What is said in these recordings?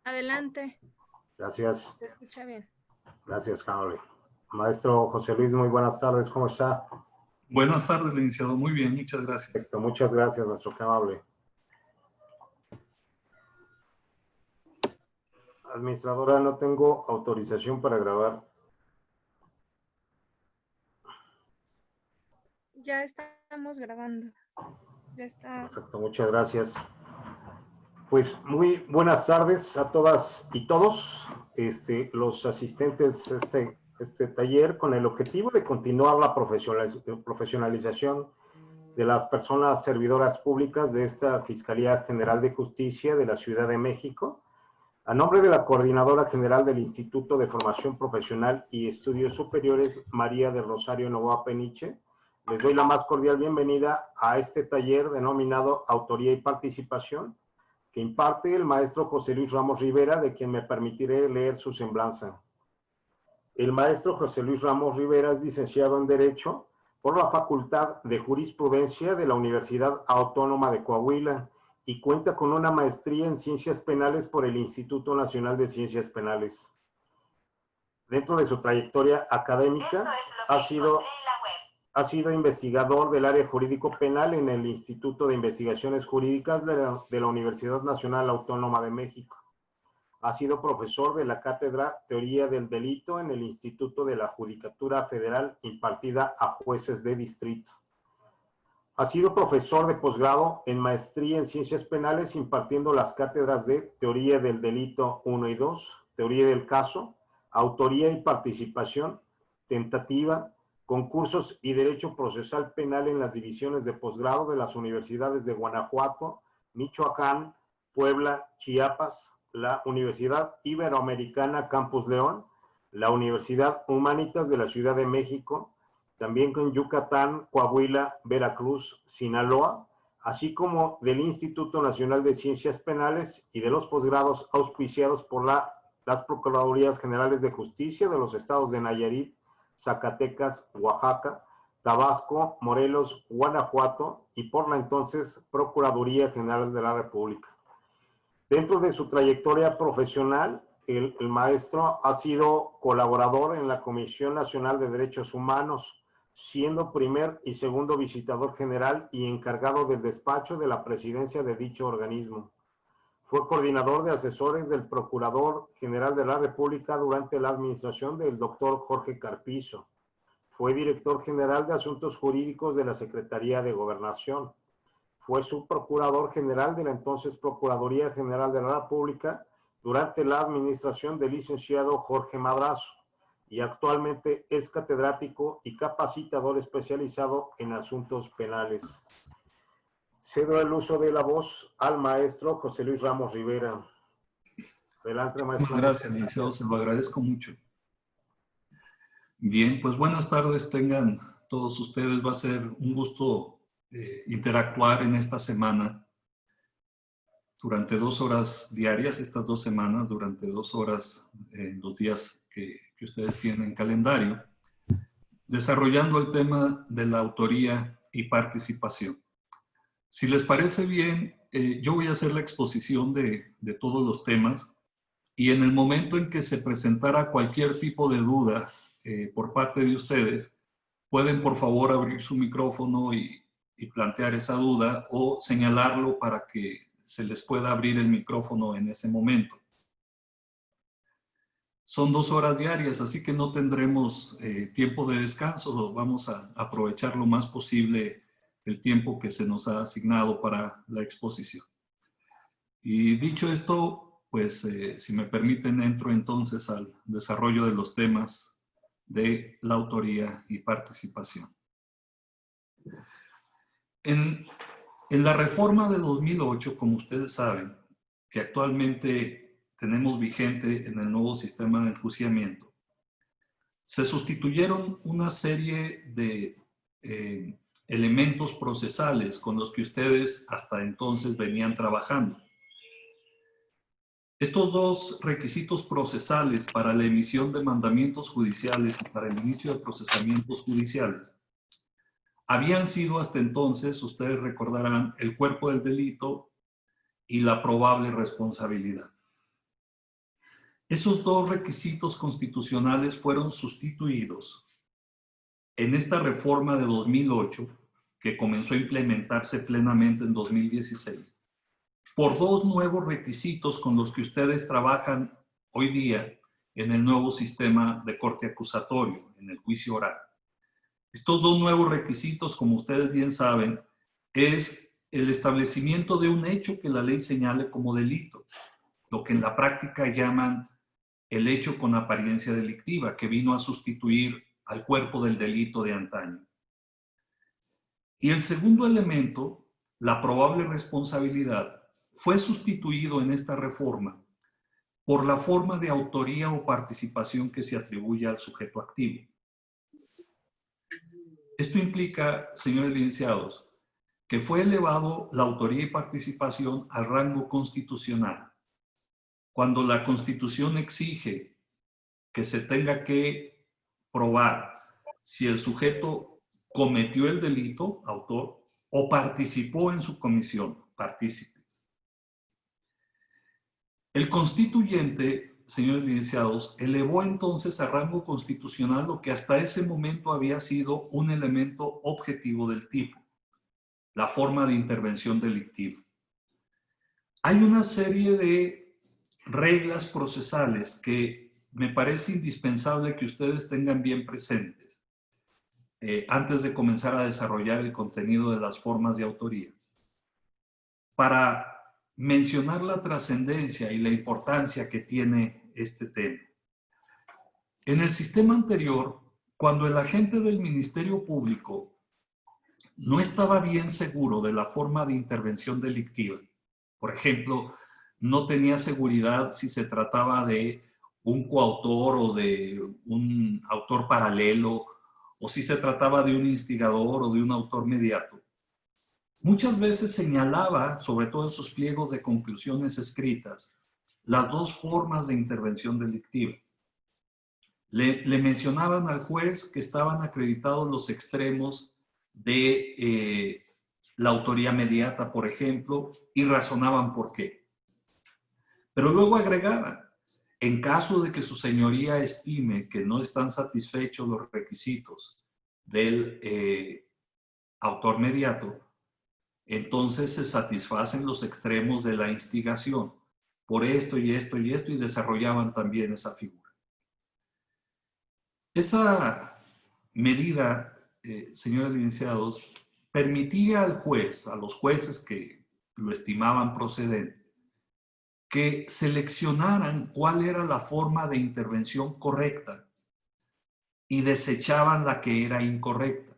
Adelante. Gracias. Se escucha bien. Gracias, Carole. Maestro José Luis, muy buenas tardes. ¿Cómo está? Buenas tardes, licenciado. Muy bien, muchas gracias. Perfecto. Muchas gracias, nuestro amable. Administradora, no tengo autorización para grabar. Ya estamos grabando. Ya está. Perfecto, muchas gracias. Pues muy buenas tardes a todas y todos los asistentes a este taller con el objetivo de continuar la profesionalización de las personas servidoras públicas de esta Fiscalía General de Justicia de la Ciudad de México. A nombre de la Coordinadora General del Instituto de Formación Profesional y Estudios Superiores, María del Rosario Novoa Peniche, les doy la más cordial bienvenida a este taller denominado Autoría y Participación, que imparte el maestro José Luis Ramos Rivera, de quien me permitiré leer su semblanza. El maestro José Luis Ramos Rivera es licenciado en Derecho por la Facultad de Jurisprudencia de la Universidad Autónoma de Coahuila y cuenta con una maestría en Ciencias Penales por el Instituto Nacional de Ciencias Penales. Dentro de su trayectoria académica, ha sido investigador del área jurídico penal en el Instituto de Investigaciones Jurídicas de la Universidad Nacional Autónoma de México. Ha sido profesor de la Cátedra Teoría del Delito en el Instituto de la Judicatura Federal impartida a jueces de distrito. Ha sido profesor de posgrado en Maestría en Ciencias Penales impartiendo las cátedras de Teoría del Delito 1 y 2, Teoría del Caso, Autoría y Participación, Tentativa, Concursos y Derecho Procesal Penal en las divisiones de posgrado de las universidades de Guanajuato, Michoacán, Puebla, Chiapas, la Universidad Iberoamericana Campus León, la Universidad Humanitas de la Ciudad de México, también con Yucatán, Coahuila, Veracruz, Sinaloa, así como del Instituto Nacional de Ciencias Penales y de los posgrados auspiciados por las Procuradurías Generales de Justicia de los estados de Nayarit, Zacatecas, Oaxaca, Tabasco, Morelos, Guanajuato y por la entonces Procuraduría General de la República. Dentro de su trayectoria profesional, el maestro ha sido colaborador en la Comisión Nacional de Derechos Humanos, siendo primer y segundo visitador general y encargado del despacho de la presidencia de dicho organismo. Fue coordinador de asesores del Procurador General de la República durante la administración del doctor Jorge Carpizo. Fue director general de Asuntos Jurídicos de la Secretaría de Gobernación. Fue subprocurador general de la entonces Procuraduría General de la República durante la administración del licenciado Jorge Madrazo y actualmente es catedrático y capacitador especializado en asuntos penales. Cedo el uso de la voz al maestro José Luis Ramos Rivera. Adelante, maestro. Muchas gracias, licenciado, se lo agradezco mucho. Bien, pues buenas tardes tengan todos ustedes. Va a ser un gusto interactuar en esta semana durante 2 horas diarias, estas 2 semanas, durante 2 horas en los días que ustedes tienen en calendario, desarrollando el tema de la autoría y participación. Si les parece bien, yo voy a hacer la exposición de todos los temas y en el momento en que se presentara cualquier tipo de duda por parte de ustedes, pueden por favor abrir su micrófono y plantear esa duda o señalarlo para que se les pueda abrir el micrófono en ese momento. Son 2 horas diarias, así que no tendremos tiempo de descanso. Vamos a aprovechar lo más posible el tiempo que se nos ha asignado para la exposición. Y dicho esto, pues si me permiten, entro entonces al desarrollo de los temas de la autoría y participación. En la reforma de 2008, como ustedes saben, que actualmente tenemos vigente en el nuevo sistema de enjuiciamiento, se sustituyeron una serie de elementos procesales con los que ustedes hasta entonces venían trabajando. Estos dos requisitos procesales para la emisión de mandamientos judiciales y para el inicio de procesamientos judiciales habían sido hasta entonces, ustedes recordarán, el cuerpo del delito y la probable responsabilidad. Esos dos requisitos constitucionales fueron sustituidos en esta reforma de 2008, que comenzó a implementarse plenamente en 2016, por dos nuevos requisitos con los que ustedes trabajan hoy día en el nuevo sistema de corte acusatorio, en el juicio oral. Estos dos nuevos requisitos, como ustedes bien saben, es el establecimiento de un hecho que la ley señale como delito, lo que en la práctica llaman el hecho con apariencia delictiva, que vino a sustituir al cuerpo del delito de antaño. Y el segundo elemento, la probable responsabilidad, fue sustituido en esta reforma por la forma de autoría o participación que se atribuye al sujeto activo. Esto implica, señores licenciados, que fue elevado la autoría y participación al rango constitucional. Cuando la Constitución exige que se tenga que probar si el sujeto cometió el delito, autor, o participó en su comisión, partícipe. El constituyente, señores licenciados, elevó entonces a rango constitucional lo que hasta ese momento había sido un elemento objetivo del tipo, la forma de intervención delictiva. Hay una serie de reglas procesales que me parece indispensable que ustedes tengan bien presentes antes de comenzar a desarrollar el contenido de las formas de autoría, para mencionar la trascendencia y la importancia que tiene este tema. En el sistema anterior, cuando el agente del Ministerio Público no estaba bien seguro de la forma de intervención delictiva, por ejemplo, no tenía seguridad si se trataba de un coautor o de un autor paralelo, o si se trataba de un instigador o de un autor mediato, muchas veces señalaba, sobre todo en sus pliegos de conclusiones escritas, las dos formas de intervención delictiva. Le mencionaban al juez que estaban acreditados los extremos de la autoría mediata, por ejemplo, y razonaban por qué. Pero luego agregaban, en caso de que su señoría estime que no están satisfechos los requisitos del autor mediato, entonces se satisfacen los extremos de la instigación por esto y esto y esto, y desarrollaban también esa figura. Esa medida, señores licenciados, permitía al juez, a los jueces que lo estimaban procedente, que seleccionaran cuál era la forma de intervención correcta y desechaban la que era incorrecta.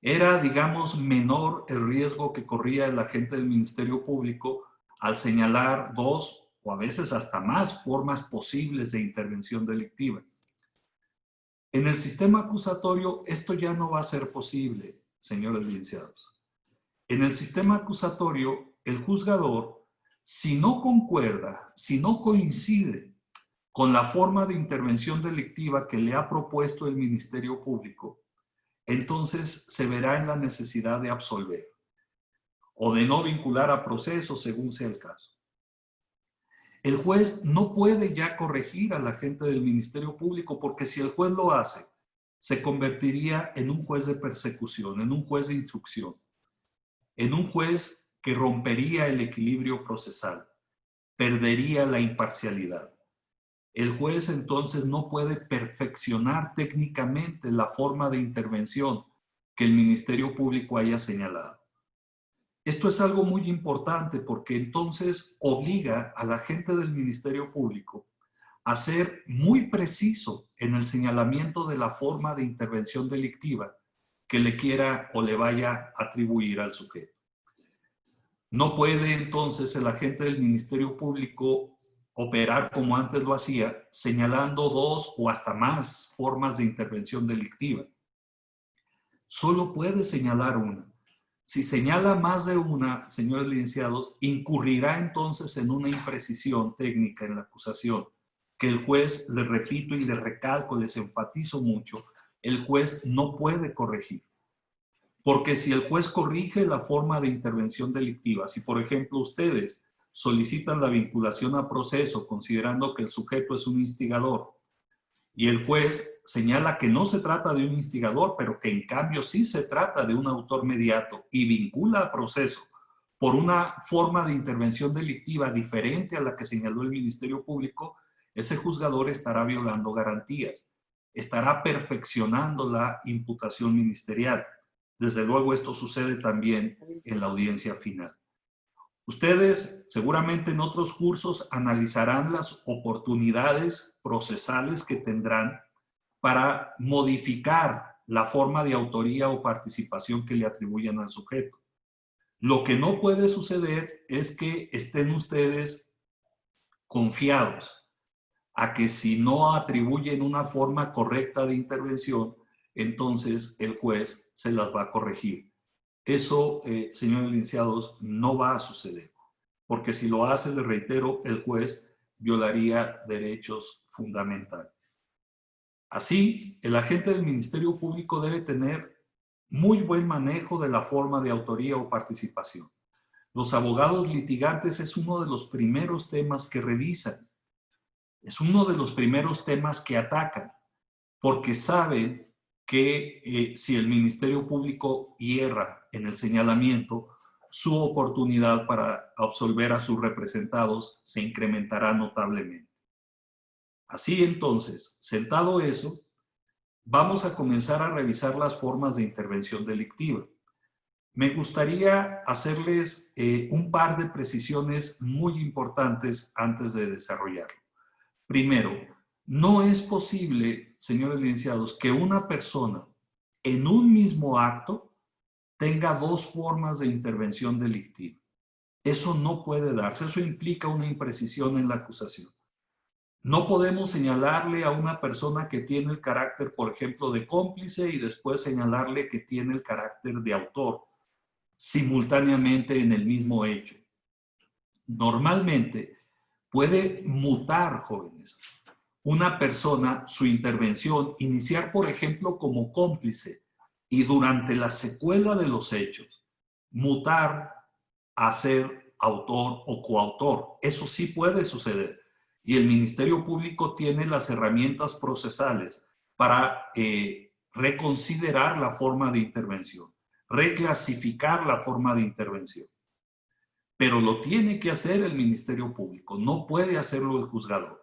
Era, digamos, menor el riesgo que corría el agente del Ministerio Público al señalar dos o a veces hasta más formas posibles de intervención delictiva. En el sistema acusatorio esto ya no va a ser posible, señores licenciados. En el sistema acusatorio, el juzgador, si no concuerda, si no coincide con la forma de intervención delictiva que le ha propuesto el Ministerio Público, entonces se verá en la necesidad de absolver o de no vincular a proceso según sea el caso. El juez no puede ya corregir al agente del Ministerio Público, porque si el juez lo hace, se convertiría en un juez de persecución, en un juez de instrucción, en un juez que rompería el equilibrio procesal, perdería la imparcialidad. El juez entonces no puede perfeccionar técnicamente la forma de intervención que el Ministerio Público haya señalado. Esto es algo muy importante porque entonces obliga al agente del Ministerio Público a ser muy preciso en el señalamiento de la forma de intervención delictiva que le quiera o le vaya a atribuir al sujeto. No puede entonces el agente del Ministerio Público operar como antes lo hacía, señalando dos o hasta más formas de intervención delictiva. Solo puede señalar una. Si señala más de una, señores licenciados, incurrirá entonces en una imprecisión técnica en la acusación, que el juez, les repito y les recalco, les enfatizo mucho, el juez no puede corregir. Porque si el juez corrige la forma de intervención delictiva, si por ejemplo ustedes solicitan la vinculación a proceso considerando que el sujeto es un instigador y el juez señala que no se trata de un instigador, pero que en cambio sí se trata de un autor mediato y vincula a proceso por una forma de intervención delictiva diferente a la que señaló el Ministerio Público, ese juzgador estará violando garantías, estará perfeccionando la imputación ministerial. Desde luego esto sucede también en la audiencia final. Ustedes seguramente en otros cursos analizarán las oportunidades procesales que tendrán para modificar la forma de autoría o participación que le atribuyan al sujeto. Lo que no puede suceder es que estén ustedes confiados a que si no atribuyen una forma correcta de intervención, entonces el juez se las va a corregir. Eso, señores licenciados, no va a suceder, porque si lo hace, les reitero, el juez violaría derechos fundamentales. Así, el agente del Ministerio Público debe tener muy buen manejo de la forma de autoría o participación. Los abogados litigantes es uno de los primeros temas que revisan, es uno de los primeros temas que atacan, porque saben que si el Ministerio Público hierra en el señalamiento, su oportunidad para absolver a sus representados se incrementará notablemente. Así entonces, sentado eso, vamos a comenzar a revisar las formas de intervención delictiva. Me gustaría hacerles un par de precisiones muy importantes antes de desarrollarlo. Primero, no es posible, señores licenciados, que una persona en un mismo acto tenga dos formas de intervención delictiva. Eso no puede darse, eso implica una imprecisión en la acusación. No podemos señalarle a una persona que tiene el carácter, por ejemplo, de cómplice y después señalarle que tiene el carácter de autor simultáneamente en el mismo hecho. Normalmente puede mutar, jóvenes, una persona su intervención, iniciar, por ejemplo, como cómplice y durante la secuela de los hechos, mutar a ser autor o coautor. Eso sí puede suceder. Y el Ministerio Público tiene las herramientas procesales para reconsiderar la forma de intervención, reclasificar la forma de intervención. Pero lo tiene que hacer el Ministerio Público, no puede hacerlo el juzgador.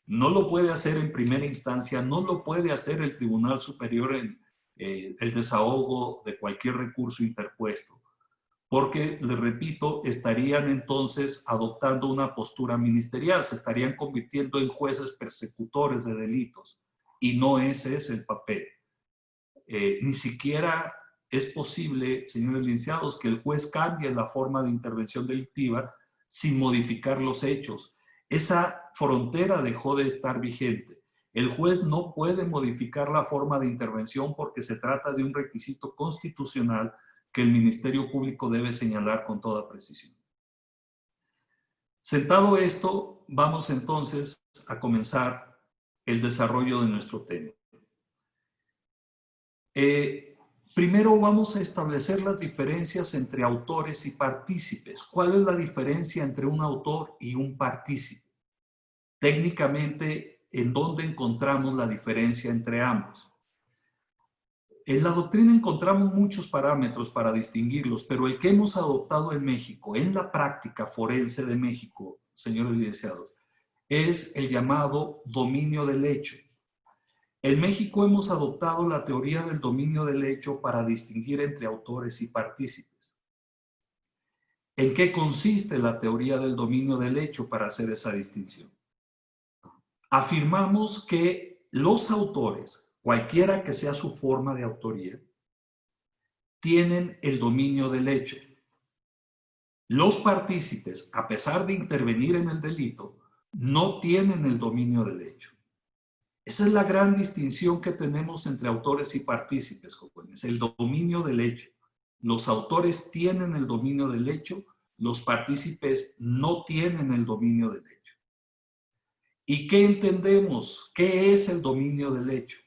No lo puede hacer en primera instancia, no lo puede hacer el Tribunal Superior en el desahogo de cualquier recurso interpuesto, porque, les repito, estarían entonces adoptando una postura ministerial, se estarían convirtiendo en jueces persecutores de delitos, y no ese es el papel. Ni siquiera es posible, señores licenciados, que el juez cambie la forma de intervención delictiva sin modificar los hechos. Esa frontera dejó de estar vigente. El juez no puede modificar la forma de intervención porque se trata de un requisito constitucional que el Ministerio Público debe señalar con toda precisión. Sentado esto, vamos entonces a comenzar el desarrollo de nuestro tema. Primero vamos a establecer las diferencias entre autores y partícipes. ¿Cuál es la diferencia entre un autor y un partícipe? Técnicamente, ¿en dónde encontramos la diferencia entre ambos? En la doctrina encontramos muchos parámetros para distinguirlos, pero el que hemos adoptado en México, en la práctica forense de México, señores licenciados, es el llamado dominio del hecho. En México hemos adoptado la teoría del dominio del hecho para distinguir entre autores y partícipes. ¿En qué consiste la teoría del dominio del hecho para hacer esa distinción? Afirmamos que los autores, cualquiera que sea su forma de autoría, tienen el dominio del hecho. Los partícipes, a pesar de intervenir en el delito, no tienen el dominio del hecho. Esa es la gran distinción que tenemos entre autores y partícipes, jóvenes, el dominio del hecho. Los autores tienen el dominio del hecho, los partícipes no tienen el dominio del hecho. ¿Y qué entendemos? ¿Qué es el dominio del hecho?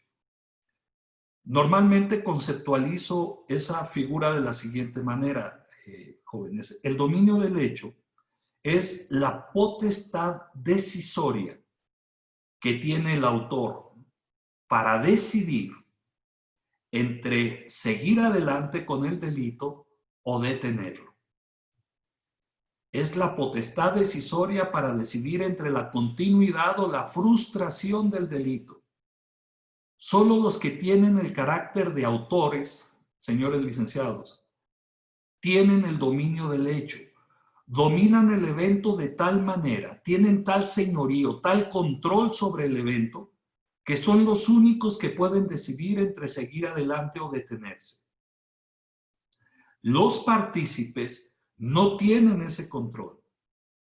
Normalmente conceptualizo esa figura de la siguiente manera, jóvenes. El dominio del hecho es la potestad decisoria que tiene el autor para decidir entre seguir adelante con el delito o detenerlo. Es la potestad decisoria para decidir entre la continuidad o la frustración del delito. Solo los que tienen el carácter de autores, señores licenciados, tienen el dominio del hecho. Dominan el evento de tal manera, tienen tal señorío, tal control sobre el evento, que son los únicos que pueden decidir entre seguir adelante o detenerse. Los partícipes no tienen ese control.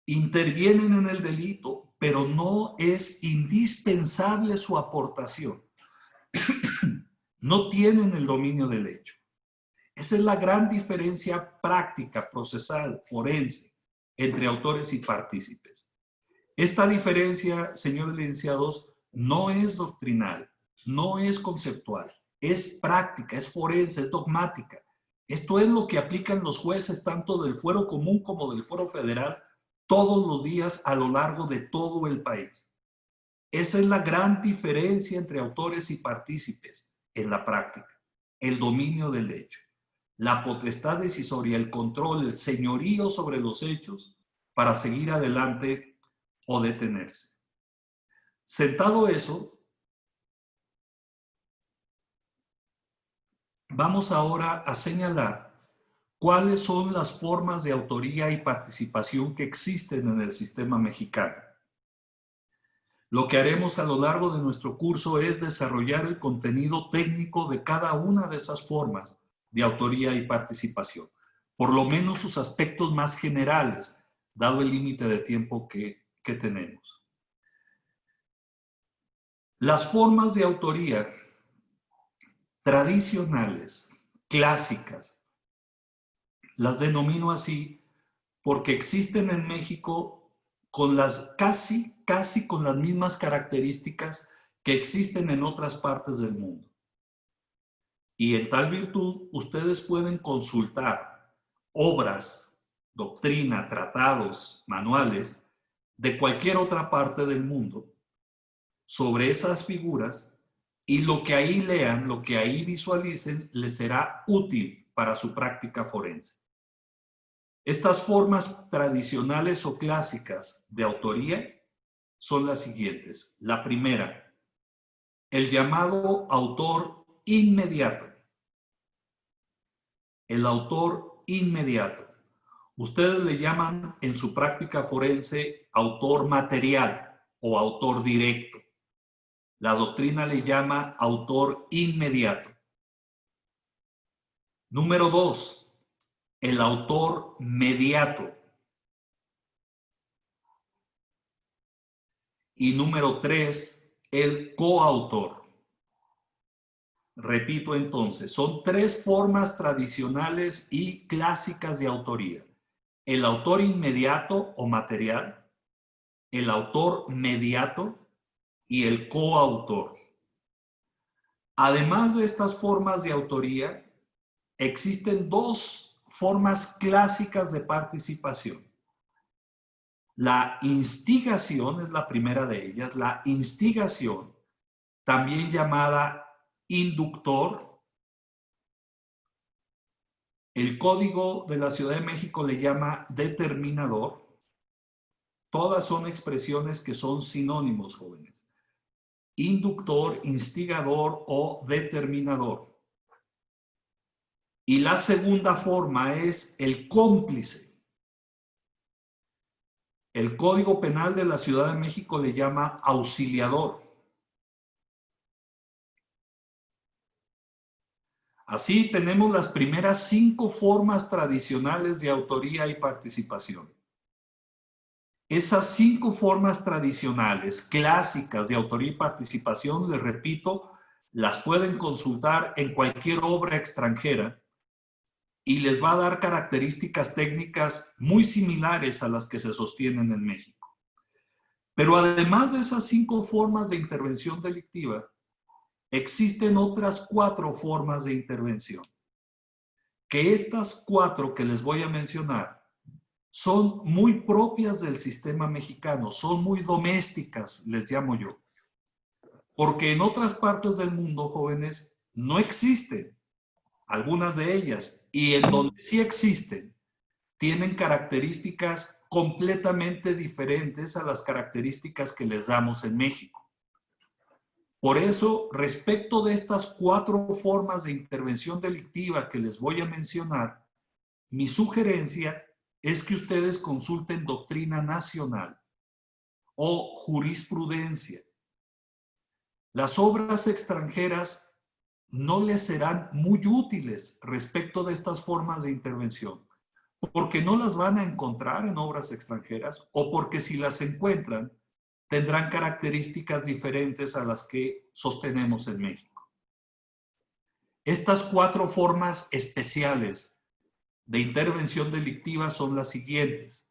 Intervienen en el delito, pero no es indispensable su aportación. No tienen el dominio del hecho. Esa es la gran diferencia práctica, procesal, forense, entre autores y partícipes. Esta diferencia, señores licenciados, no es doctrinal, no es conceptual, es práctica, es forense, es dogmática. Esto es lo que aplican los jueces tanto del fuero común como del fuero federal todos los días a lo largo de todo el país. Esa es la gran diferencia entre autores y partícipes en la práctica, el dominio del hecho, la potestad decisoria, el control, el señorío sobre los hechos para seguir adelante o detenerse. Sentado eso, vamos ahora a señalar cuáles son las formas de autoría y participación que existen en el sistema mexicano. Lo que haremos a lo largo de nuestro curso es desarrollar el contenido técnico de cada una de esas formas de autoría y participación, por lo menos sus aspectos más generales, dado el límite de tiempo que tenemos. Las formas de autoría tradicionales, clásicas, las denomino así porque existen en México con las casi con las mismas características que existen en otras partes del mundo. Y en tal virtud, ustedes pueden consultar obras, doctrina, tratados, manuales de cualquier otra parte del mundo sobre esas figuras y lo que ahí lean, lo que ahí visualicen, les será útil para su práctica forense. Estas formas tradicionales o clásicas de autoría son las siguientes. La primera, el llamado autor inmediato. El autor inmediato. Ustedes le llaman en su práctica forense autor material o autor directo. La doctrina le llama autor inmediato. Número 2, el autor mediato. Y número 3, el coautor. Repito entonces, son tres formas tradicionales y clásicas de autoría. El autor inmediato o material, el autor mediato y el coautor. Además de estas formas de autoría, existen dos formas clásicas de participación. La instigación es la primera de ellas, la instigación, también llamada inductor. El Código de la Ciudad de México le llama determinador. Todas son expresiones que son sinónimos, jóvenes. Inductor, instigador o determinador. Y la segunda forma es el cómplice. El Código Penal de la Ciudad de México le llama auxiliador. Así tenemos las primeras 5 formas tradicionales de autoría y participación. Esas 5 formas tradicionales, clásicas de autoría y participación, les repito, las pueden consultar en cualquier obra extranjera y les va a dar características técnicas muy similares a las que se sostienen en México. Pero además de esas 5 formas de intervención delictiva, existen otras 4 formas de intervención. Que estas 4 que les voy a mencionar son muy propias del sistema mexicano, son muy domésticas, les llamo yo. Porque en otras partes del mundo, jóvenes, no existen algunas de ellas, y en donde sí existen, tienen características completamente diferentes a las características que les damos en México. Por eso, respecto de estas 4 formas de intervención delictiva que les voy a mencionar, mi sugerencia es que ustedes consulten doctrina nacional o jurisprudencia. Las obras extranjeras no les serán muy útiles respecto de estas formas de intervención, porque no las van a encontrar en obras extranjeras o porque si las encuentran, tendrán características diferentes a las que sostenemos en México. Estas 4 formas especiales de intervención delictiva son las siguientes.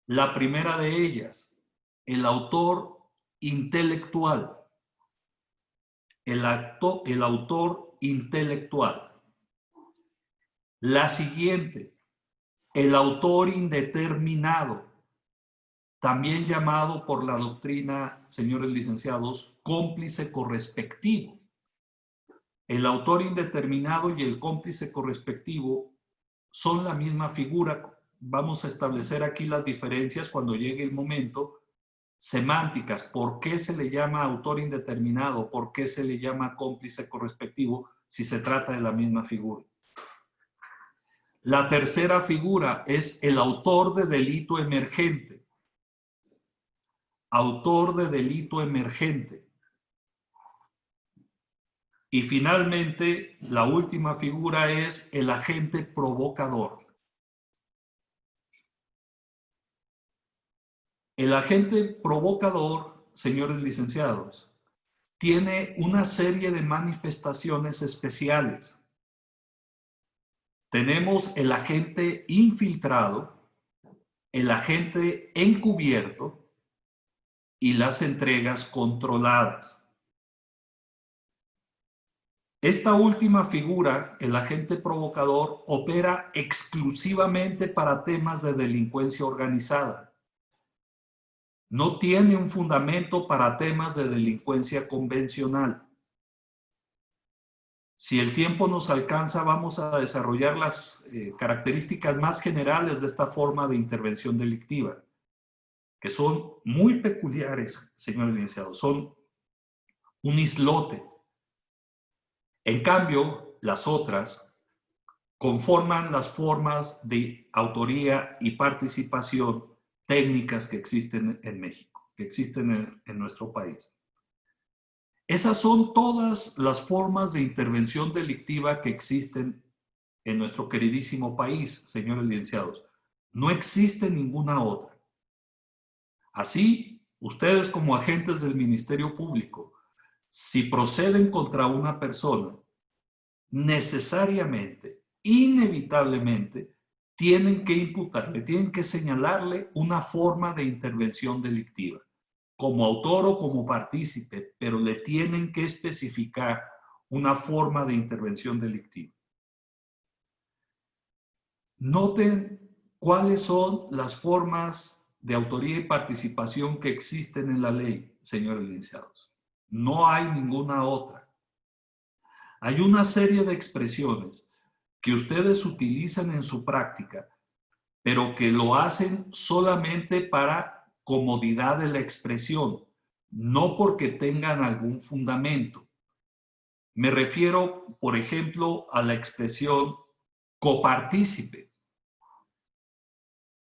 La primera de ellas, el autor intelectual. El autor intelectual. La siguiente, el autor indeterminado, también llamado por la doctrina, señores licenciados, cómplice correspectivo. El autor indeterminado y el cómplice correspectivo son la misma figura. Vamos a establecer aquí las diferencias cuando llegue el momento. Semánticas, ¿por qué se le llama autor indeterminado? ¿Por qué se le llama cómplice correspectivo si se trata de la misma figura? La tercera figura es el autor de delito emergente. Autor de delito emergente. Y finalmente, la última figura es el agente provocador. El agente provocador, señores licenciados, tiene una serie de manifestaciones especiales. Tenemos el agente infiltrado, el agente encubierto y las entregas controladas. Esta última figura, el agente provocador, opera exclusivamente para temas de delincuencia organizada. No tiene un fundamento para temas de delincuencia convencional. Si el tiempo nos alcanza, vamos a desarrollar las características más generales de esta forma de intervención delictiva, que son muy peculiares, señores licenciados, son un islote. En cambio, las otras conforman las formas de autoría y participación técnicas que existen en México, que existen en nuestro país. Esas son todas las formas de intervención delictiva que existen en nuestro queridísimo país, señores licenciados. No existe ninguna otra. Así, ustedes como agentes del Ministerio Público, si proceden contra una persona, necesariamente, inevitablemente, tienen que imputarle, tienen que señalarle una forma de intervención delictiva, como autor o como partícipe, pero le tienen que especificar una forma de intervención delictiva. Noten cuáles son las formas de autoría y participación que existen en la ley, señores licenciados. No hay ninguna otra. Hay una serie de expresiones que ustedes utilizan en su práctica, pero que lo hacen solamente para comodidad de la expresión, no porque tengan algún fundamento. Me refiero, por ejemplo, a la expresión copartícipe.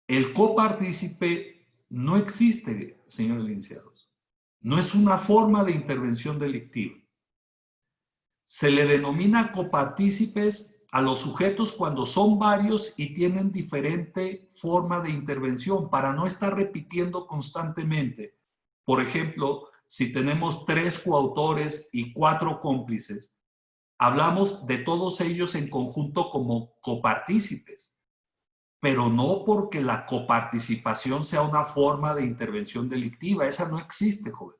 El copartícipe no existe, señores licenciados. No es una forma de intervención delictiva. Se le denomina copartícipes a los sujetos cuando son varios y tienen diferente forma de intervención para no estar repitiendo constantemente. Por ejemplo, si tenemos 3 coautores y 4 cómplices, hablamos de todos ellos en conjunto como copartícipes, pero no porque la coparticipación sea una forma de intervención delictiva. Esa no existe, joven.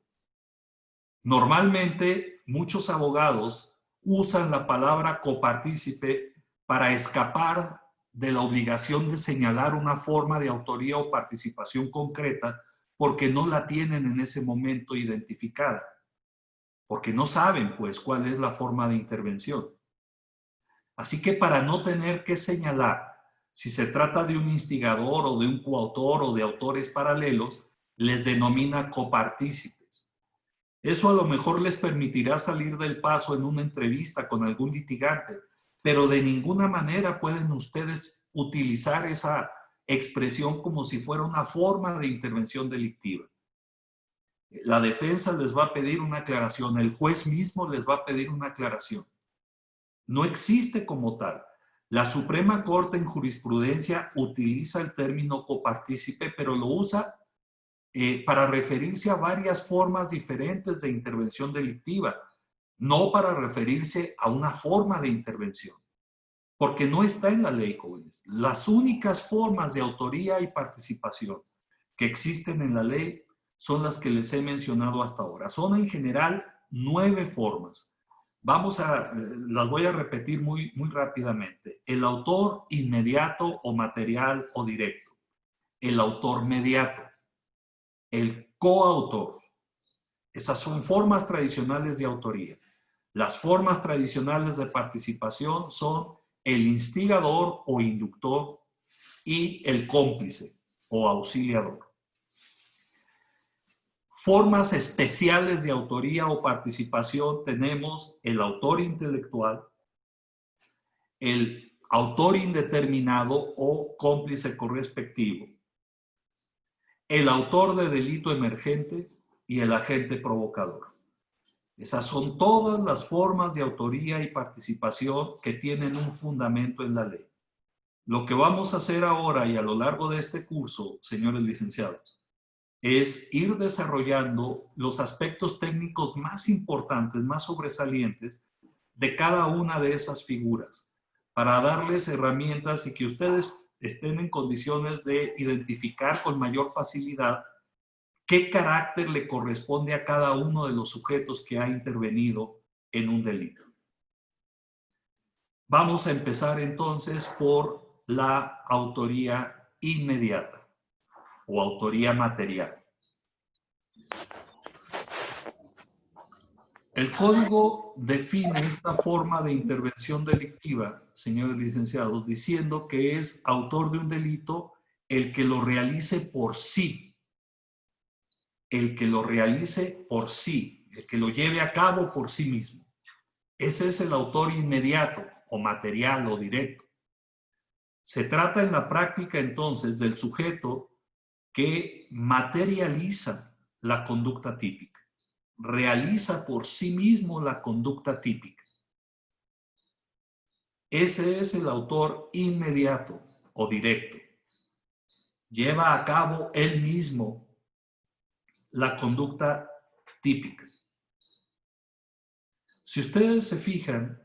Normalmente, muchos abogados usan la palabra copartícipe para escapar de la obligación de señalar una forma de autoría o participación concreta porque no la tienen en ese momento identificada, porque no saben, pues, cuál es la forma de intervención. Así que para no tener que señalar si se trata de un instigador o de un coautor o de autores paralelos, les denomina copartícipes. Eso a lo mejor les permitirá salir del paso en una entrevista con algún litigante, pero de ninguna manera pueden ustedes utilizar esa expresión como si fuera una forma de intervención delictiva. La defensa les va a pedir una aclaración, el juez mismo les va a pedir una aclaración. No existe como tal. La Suprema Corte en jurisprudencia utiliza el término copartícipe, pero lo usa para referirse a varias formas diferentes de intervención delictiva, no para referirse a una forma de intervención, porque no está en la ley, jóvenes. Las únicas formas de autoría y participación que existen en la ley son las que les he mencionado hasta ahora. Son en general 9 formas. Las voy a repetir muy rápidamente. El autor inmediato o material o directo. El autor mediato. El coautor. Esas son formas tradicionales de autoría. Las formas tradicionales de participación son el instigador o inductor y el cómplice o auxiliador. Formas especiales de autoría o participación tenemos el autor intelectual, el autor indeterminado o cómplice correspectivo, el autor de delito emergente y el agente provocador. Esas son todas las formas de autoría y participación que tienen un fundamento en la ley. Lo que vamos a hacer ahora y a lo largo de este curso, señores licenciados, es ir desarrollando los aspectos técnicos más importantes, más sobresalientes de cada una de esas figuras, para darles herramientas y que ustedes estén en condiciones de identificar con mayor facilidad qué carácter le corresponde a cada uno de los sujetos que ha intervenido en un delito. Vamos a empezar entonces por la autoría inmediata o autoría material. El código define esta forma de intervención delictiva, señores licenciados, diciendo que es autor de un delito el que lo realice por sí. El que lo realice por sí, el que lo lleve a cabo por sí mismo. Ese es el autor inmediato o material o directo. Se trata en la práctica entonces del sujeto que materializa la conducta típica, realiza por sí mismo la conducta típica. Ese es el autor inmediato o directo. Lleva a cabo él mismo la conducta típica. Si ustedes se fijan,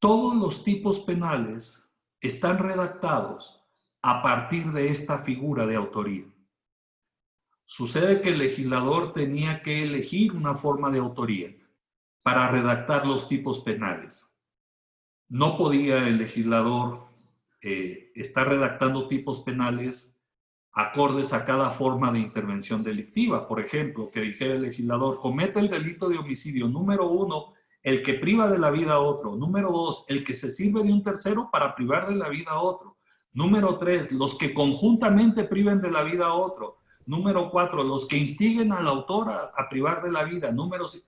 todos los tipos penales están redactados a partir de esta figura de autoría. Sucede que el legislador tenía que elegir una forma de autoría para redactar los tipos penales. No podía el legislador estar redactando tipos penales acordes a cada forma de intervención delictiva. Por ejemplo, que dijera el legislador, comete el delito de homicidio, número 1, el que priva de la vida a otro. Número 2, el que se sirve de un tercero para privar de la vida a otro. Número 3, los que conjuntamente priven de la vida a otro. Número 4, los que instiguen al autor a privar de la vida. Número 6,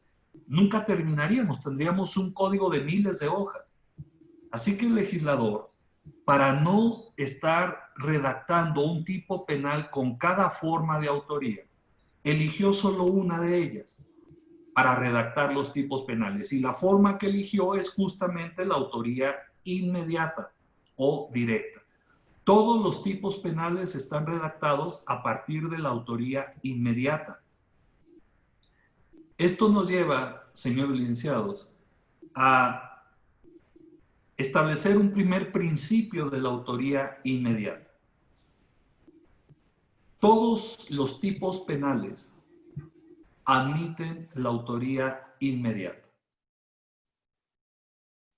nunca terminaríamos, tendríamos un código de miles de hojas. Así que el legislador, para no estar redactando un tipo penal con cada forma de autoría, eligió solo una de ellas para redactar los tipos penales. Y la forma que eligió es justamente la autoría inmediata o directa. Todos los tipos penales están redactados a partir de la autoría inmediata. Esto nos lleva, señores licenciados, a establecer un primer principio de la autoría inmediata. Todos los tipos penales admiten la autoría inmediata.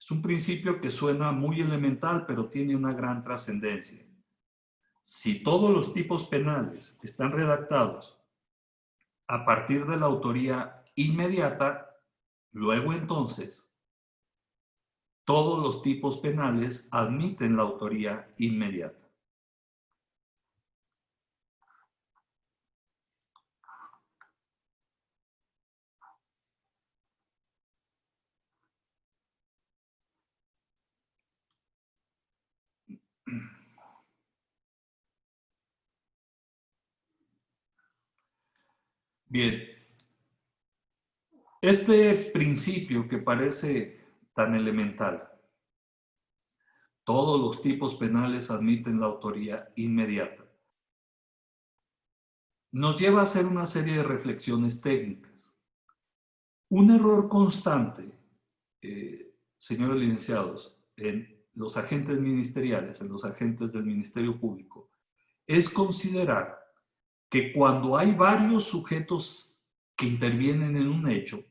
Es un principio que suena muy elemental, pero tiene una gran trascendencia. Si todos los tipos penales están redactados a partir de la autoría inmediata, luego entonces todos los tipos penales admiten la autoría inmediata. Bien, este principio que parece tan elemental, todos los tipos penales admiten la autoría inmediata, nos lleva a hacer una serie de reflexiones técnicas. Un error constante, señores licenciados, en los agentes ministeriales, en los agentes del Ministerio Público, es considerar que cuando hay varios sujetos que intervienen en un hecho,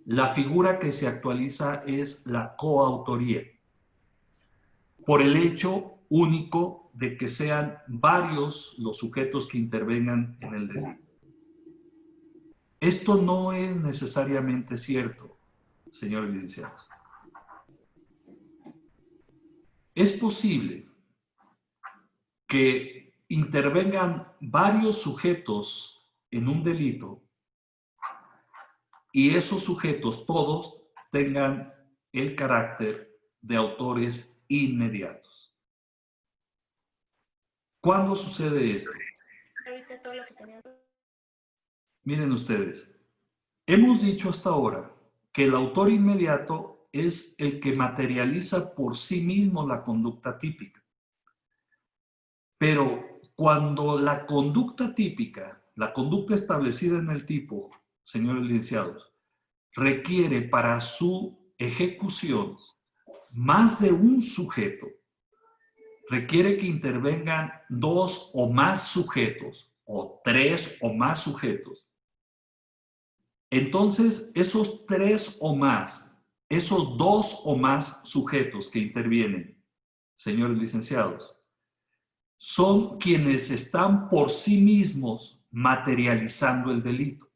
la figura que se actualiza es la coautoría, por el hecho único de que sean varios los sujetos que intervengan en el delito. Esto no es necesariamente cierto, señores licenciados. Es posible que intervengan varios sujetos en un delito y esos sujetos todos tengan el carácter de autores inmediatos. ¿Cuándo sucede esto? Miren ustedes, hemos dicho hasta ahora que el autor inmediato es el que materializa por sí mismo la conducta típica. Pero cuando la conducta típica, la conducta establecida en el tipo, señores licenciados, requiere para su ejecución más de un sujeto, requiere que intervengan 2 o más sujetos o 3 o más sujetos, entonces esos 3 o más, esos 2 o más sujetos que intervienen, señores licenciados, son quienes están por sí mismos materializando el delito.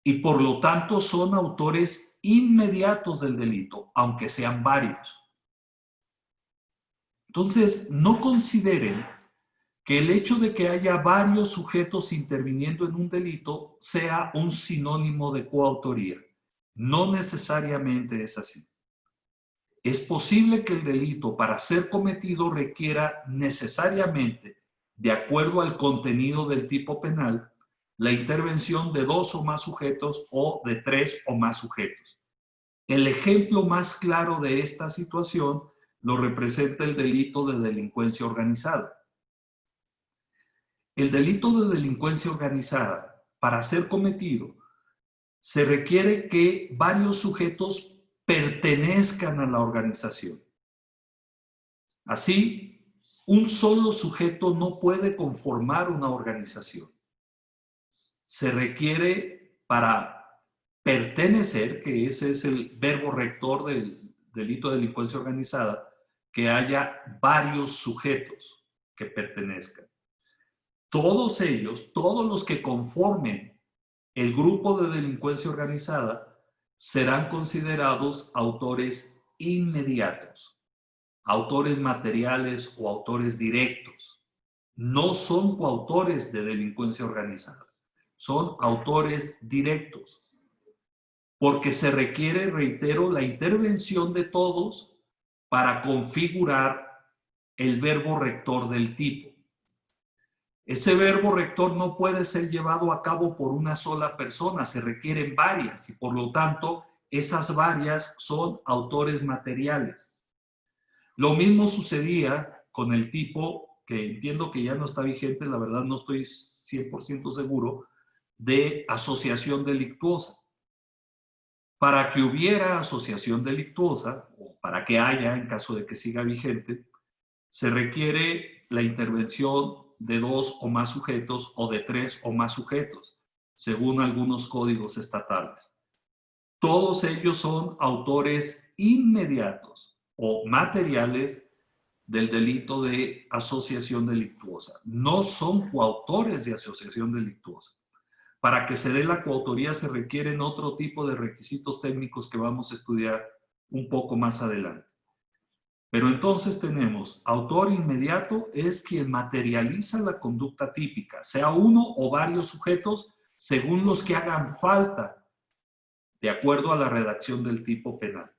Y por lo tanto son autores inmediatos del delito, aunque sean varios. Entonces, no consideren que el hecho de que haya varios sujetos interviniendo en un delito sea un sinónimo de coautoría. No necesariamente es así. Es posible que el delito, para ser cometido, requiera necesariamente, de acuerdo al contenido del tipo penal, la intervención de 2 o más sujetos o de 3 o más sujetos. El ejemplo más claro de esta situación lo representa el delito de delincuencia organizada. El delito de delincuencia organizada, para ser cometido, se requiere que varios sujetos pertenezcan a la organización. Así, un solo sujeto no puede conformar una organización. Se requiere para pertenecer, que ese es el verbo rector del delito de delincuencia organizada, que haya varios sujetos que pertenezcan. Todos ellos, todos los que conformen el grupo de delincuencia organizada, serán considerados autores inmediatos, autores materiales o autores directos. No son coautores de delincuencia organizada, son autores directos, porque se requiere, reitero, la intervención de todos para configurar el verbo rector del tipo. Ese verbo rector no puede ser llevado a cabo por una sola persona, se requieren varias y por lo tanto esas varias son autores materiales. Lo mismo sucedía con el tipo, que entiendo que ya no está vigente, la verdad no estoy 100% seguro, de asociación delictuosa. Para que hubiera asociación delictuosa, o para que haya, en caso de que siga vigente, se requiere la intervención de 2 o más sujetos o de 3 o más sujetos, según algunos códigos estatales. Todos ellos son autores inmediatos o materiales del delito de asociación delictuosa. No son coautores de asociación delictuosa. Para que se dé la coautoría se requieren otro tipo de requisitos técnicos que vamos a estudiar un poco más adelante. Pero entonces tenemos, autor inmediato es quien materializa la conducta típica, sea uno o varios sujetos, según los que hagan falta, de acuerdo a la redacción del tipo penal.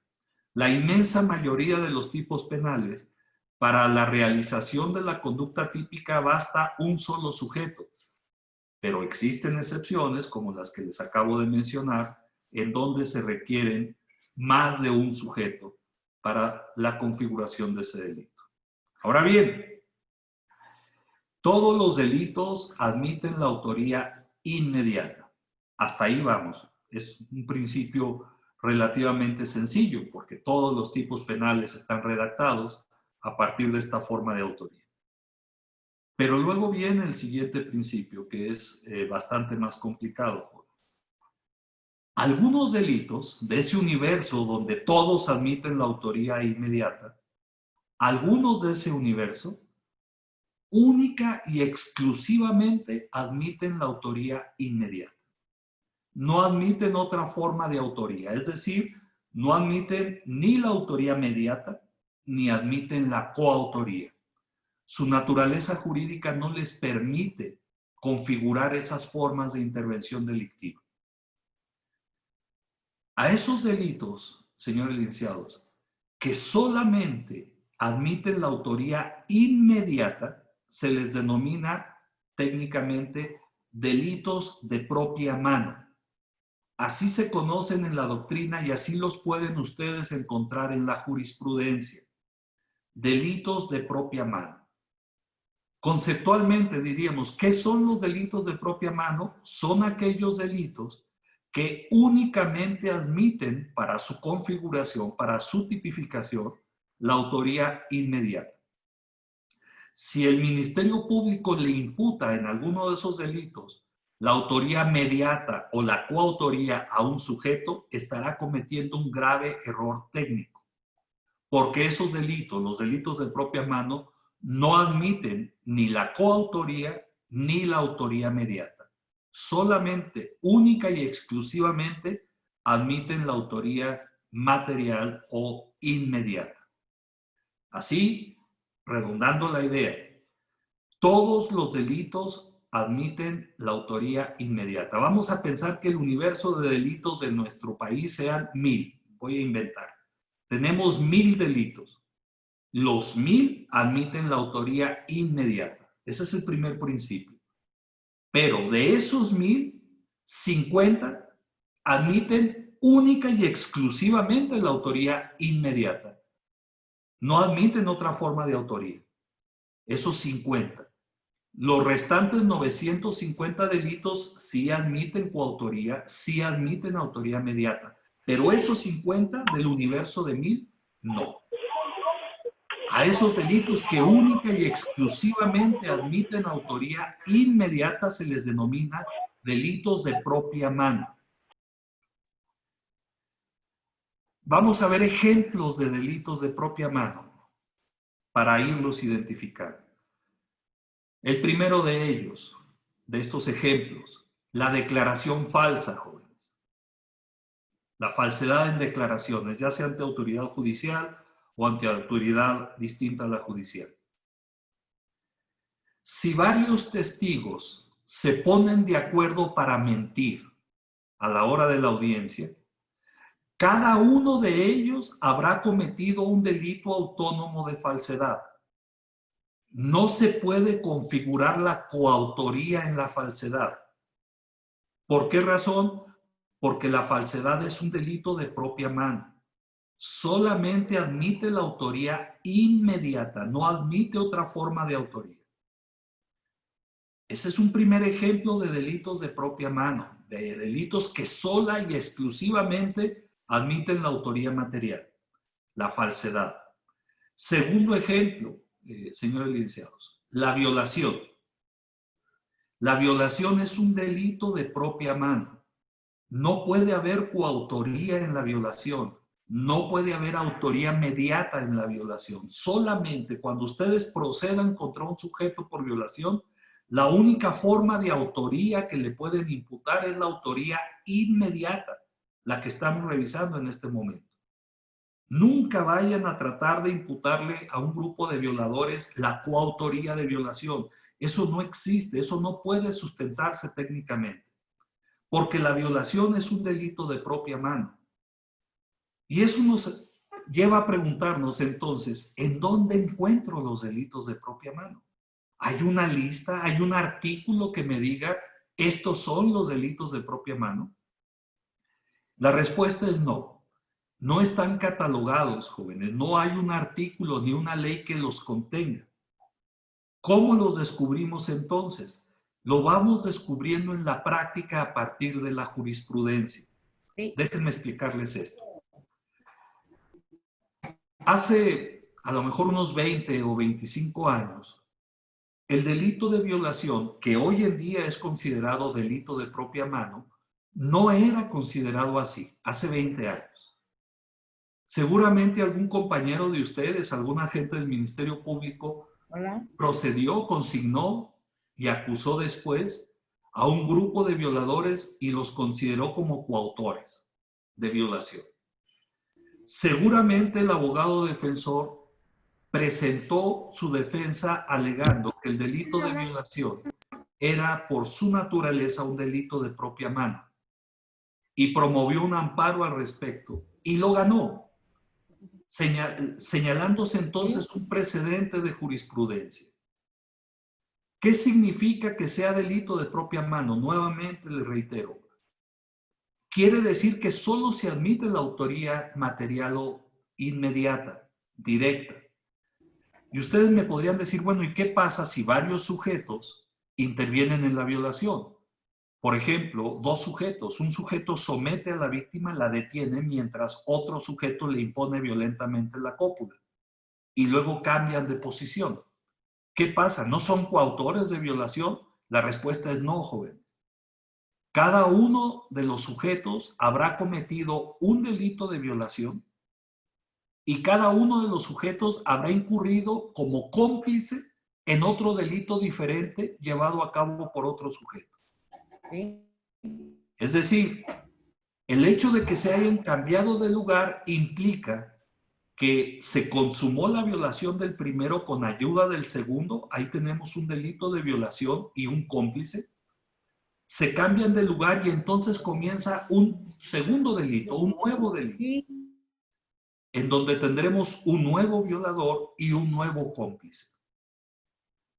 La inmensa mayoría de los tipos penales, para la realización de la conducta típica basta un solo sujeto, pero existen excepciones, como las que les acabo de mencionar, en donde se requieren más de un sujeto para la configuración de ese delito. Ahora bien, todos los delitos admiten la autoría inmediata. Hasta ahí vamos. Es un principio relativamente sencillo, porque todos los tipos penales están redactados a partir de esta forma de autoría. Pero luego viene el siguiente principio, que es bastante más complicado. Algunos delitos de ese universo donde todos admiten la autoría inmediata, algunos de ese universo única y exclusivamente admiten la autoría inmediata. No admiten otra forma de autoría, es decir, no admiten ni la autoría mediata ni admiten la coautoría. Su naturaleza jurídica no les permite configurar esas formas de intervención delictiva. A esos delitos, señores licenciados, que solamente admiten la autoría inmediata, se les denomina técnicamente delitos de propia mano. Así se conocen en la doctrina y así los pueden ustedes encontrar en la jurisprudencia. Delitos de propia mano. Conceptualmente diríamos, ¿qué son los delitos de propia mano? Son aquellos delitos que únicamente admiten para su configuración, para su tipificación, la autoría inmediata. Si el Ministerio Público le imputa en alguno de esos delitos la autoría mediata o la coautoría a un sujeto, estará cometiendo un grave error técnico. Porque esos delitos, los delitos de propia mano, no admiten ni la coautoría ni la autoría mediata. Solamente, única y exclusivamente, admiten la autoría material o inmediata. Así, redundando la idea, todos los delitos admiten la autoría inmediata. Vamos a pensar que el universo de delitos de nuestro país sean 1000. Voy a inventar. Tenemos 1000 delitos. Los 1000 admiten la autoría inmediata. Ese es el primer principio. Pero de esos 1000, 50 admiten única y exclusivamente la autoría inmediata. No admiten otra forma de autoría. Esos 50. Los restantes 950 delitos sí admiten coautoría, sí admiten autoría mediata. Pero esos 50 del universo de 1000, no. A esos delitos que única y exclusivamente admiten autoría inmediata se les denomina delitos de propia mano. Vamos a ver ejemplos de delitos de propia mano para irlos identificando. El primero de ellos, de estos ejemplos, la declaración falsa, jóvenes. La falsedad en declaraciones, ya sea ante autoridad judicial o ante autoridad distinta a la judicial. Si varios testigos se ponen de acuerdo para mentir a la hora de la audiencia, cada uno de ellos habrá cometido un delito autónomo de falsedad. No se puede configurar la coautoría en la falsedad. ¿Por qué razón? Porque la falsedad es un delito de propia mano. Solamente admite la autoría inmediata, no admite otra forma de autoría. Ese es un primer ejemplo de delitos de propia mano, de delitos que sola y exclusivamente admiten la autoría material, la falsedad. Segundo ejemplo, señores licenciados, la violación. La violación es un delito de propia mano. No puede haber coautoría en la violación. No puede haber autoría mediata en la violación. Solamente cuando ustedes procedan contra un sujeto por violación, la única forma de autoría que le pueden imputar es la autoría inmediata, la que estamos revisando en este momento. Nunca vayan a tratar de imputarle a un grupo de violadores la coautoría de violación. Eso no existe, eso no puede sustentarse técnicamente, porque la violación es un delito de propia mano. Y eso nos lleva a preguntarnos entonces, ¿en dónde encuentro los delitos de propia mano? ¿Hay una lista, hay un artículo que me diga estos son los delitos de propia mano? La respuesta es no. No están catalogados, jóvenes. No hay un artículo ni una ley que los contenga. ¿Cómo los descubrimos entonces? Lo vamos descubriendo en la práctica a partir de la jurisprudencia. Sí. Déjenme explicarles esto. Hace a lo mejor unos 20 o 25 años, el delito de violación, que hoy en día es considerado delito de propia mano, no era considerado así, hace 20 años. Seguramente algún compañero de ustedes, algún agente del Ministerio Público, procedió, consignó y acusó después a un grupo de violadores y los consideró como coautores de violación. Seguramente el abogado defensor presentó su defensa alegando que el delito de violación era por su naturaleza un delito de propia mano y promovió un amparo al respecto y lo ganó, señalándose entonces un precedente de jurisprudencia. ¿Qué significa que sea delito de propia mano? Nuevamente le reitero. Quiere decir que solo se admite la autoría material o inmediata, directa. Y ustedes me podrían decir, bueno, ¿y qué pasa si varios sujetos intervienen en la violación? Por ejemplo, dos sujetos. Un sujeto somete a la víctima, la detiene, mientras otro sujeto le impone violentamente la cópula. Y luego cambian de posición. ¿Qué pasa? ¿No son coautores de violación? La respuesta es no, joven. Cada uno de los sujetos habrá cometido un delito de violación y cada uno de los sujetos habrá incurrido como cómplice en otro delito diferente llevado a cabo por otro sujeto. ¿Sí? Es decir, el hecho de que se hayan cambiado de lugar implica que se consumó la violación del primero con ayuda del segundo. Ahí tenemos un delito de violación y un cómplice. Se cambian de lugar y entonces comienza un segundo delito, un nuevo delito, en donde tendremos un nuevo violador y un nuevo cómplice.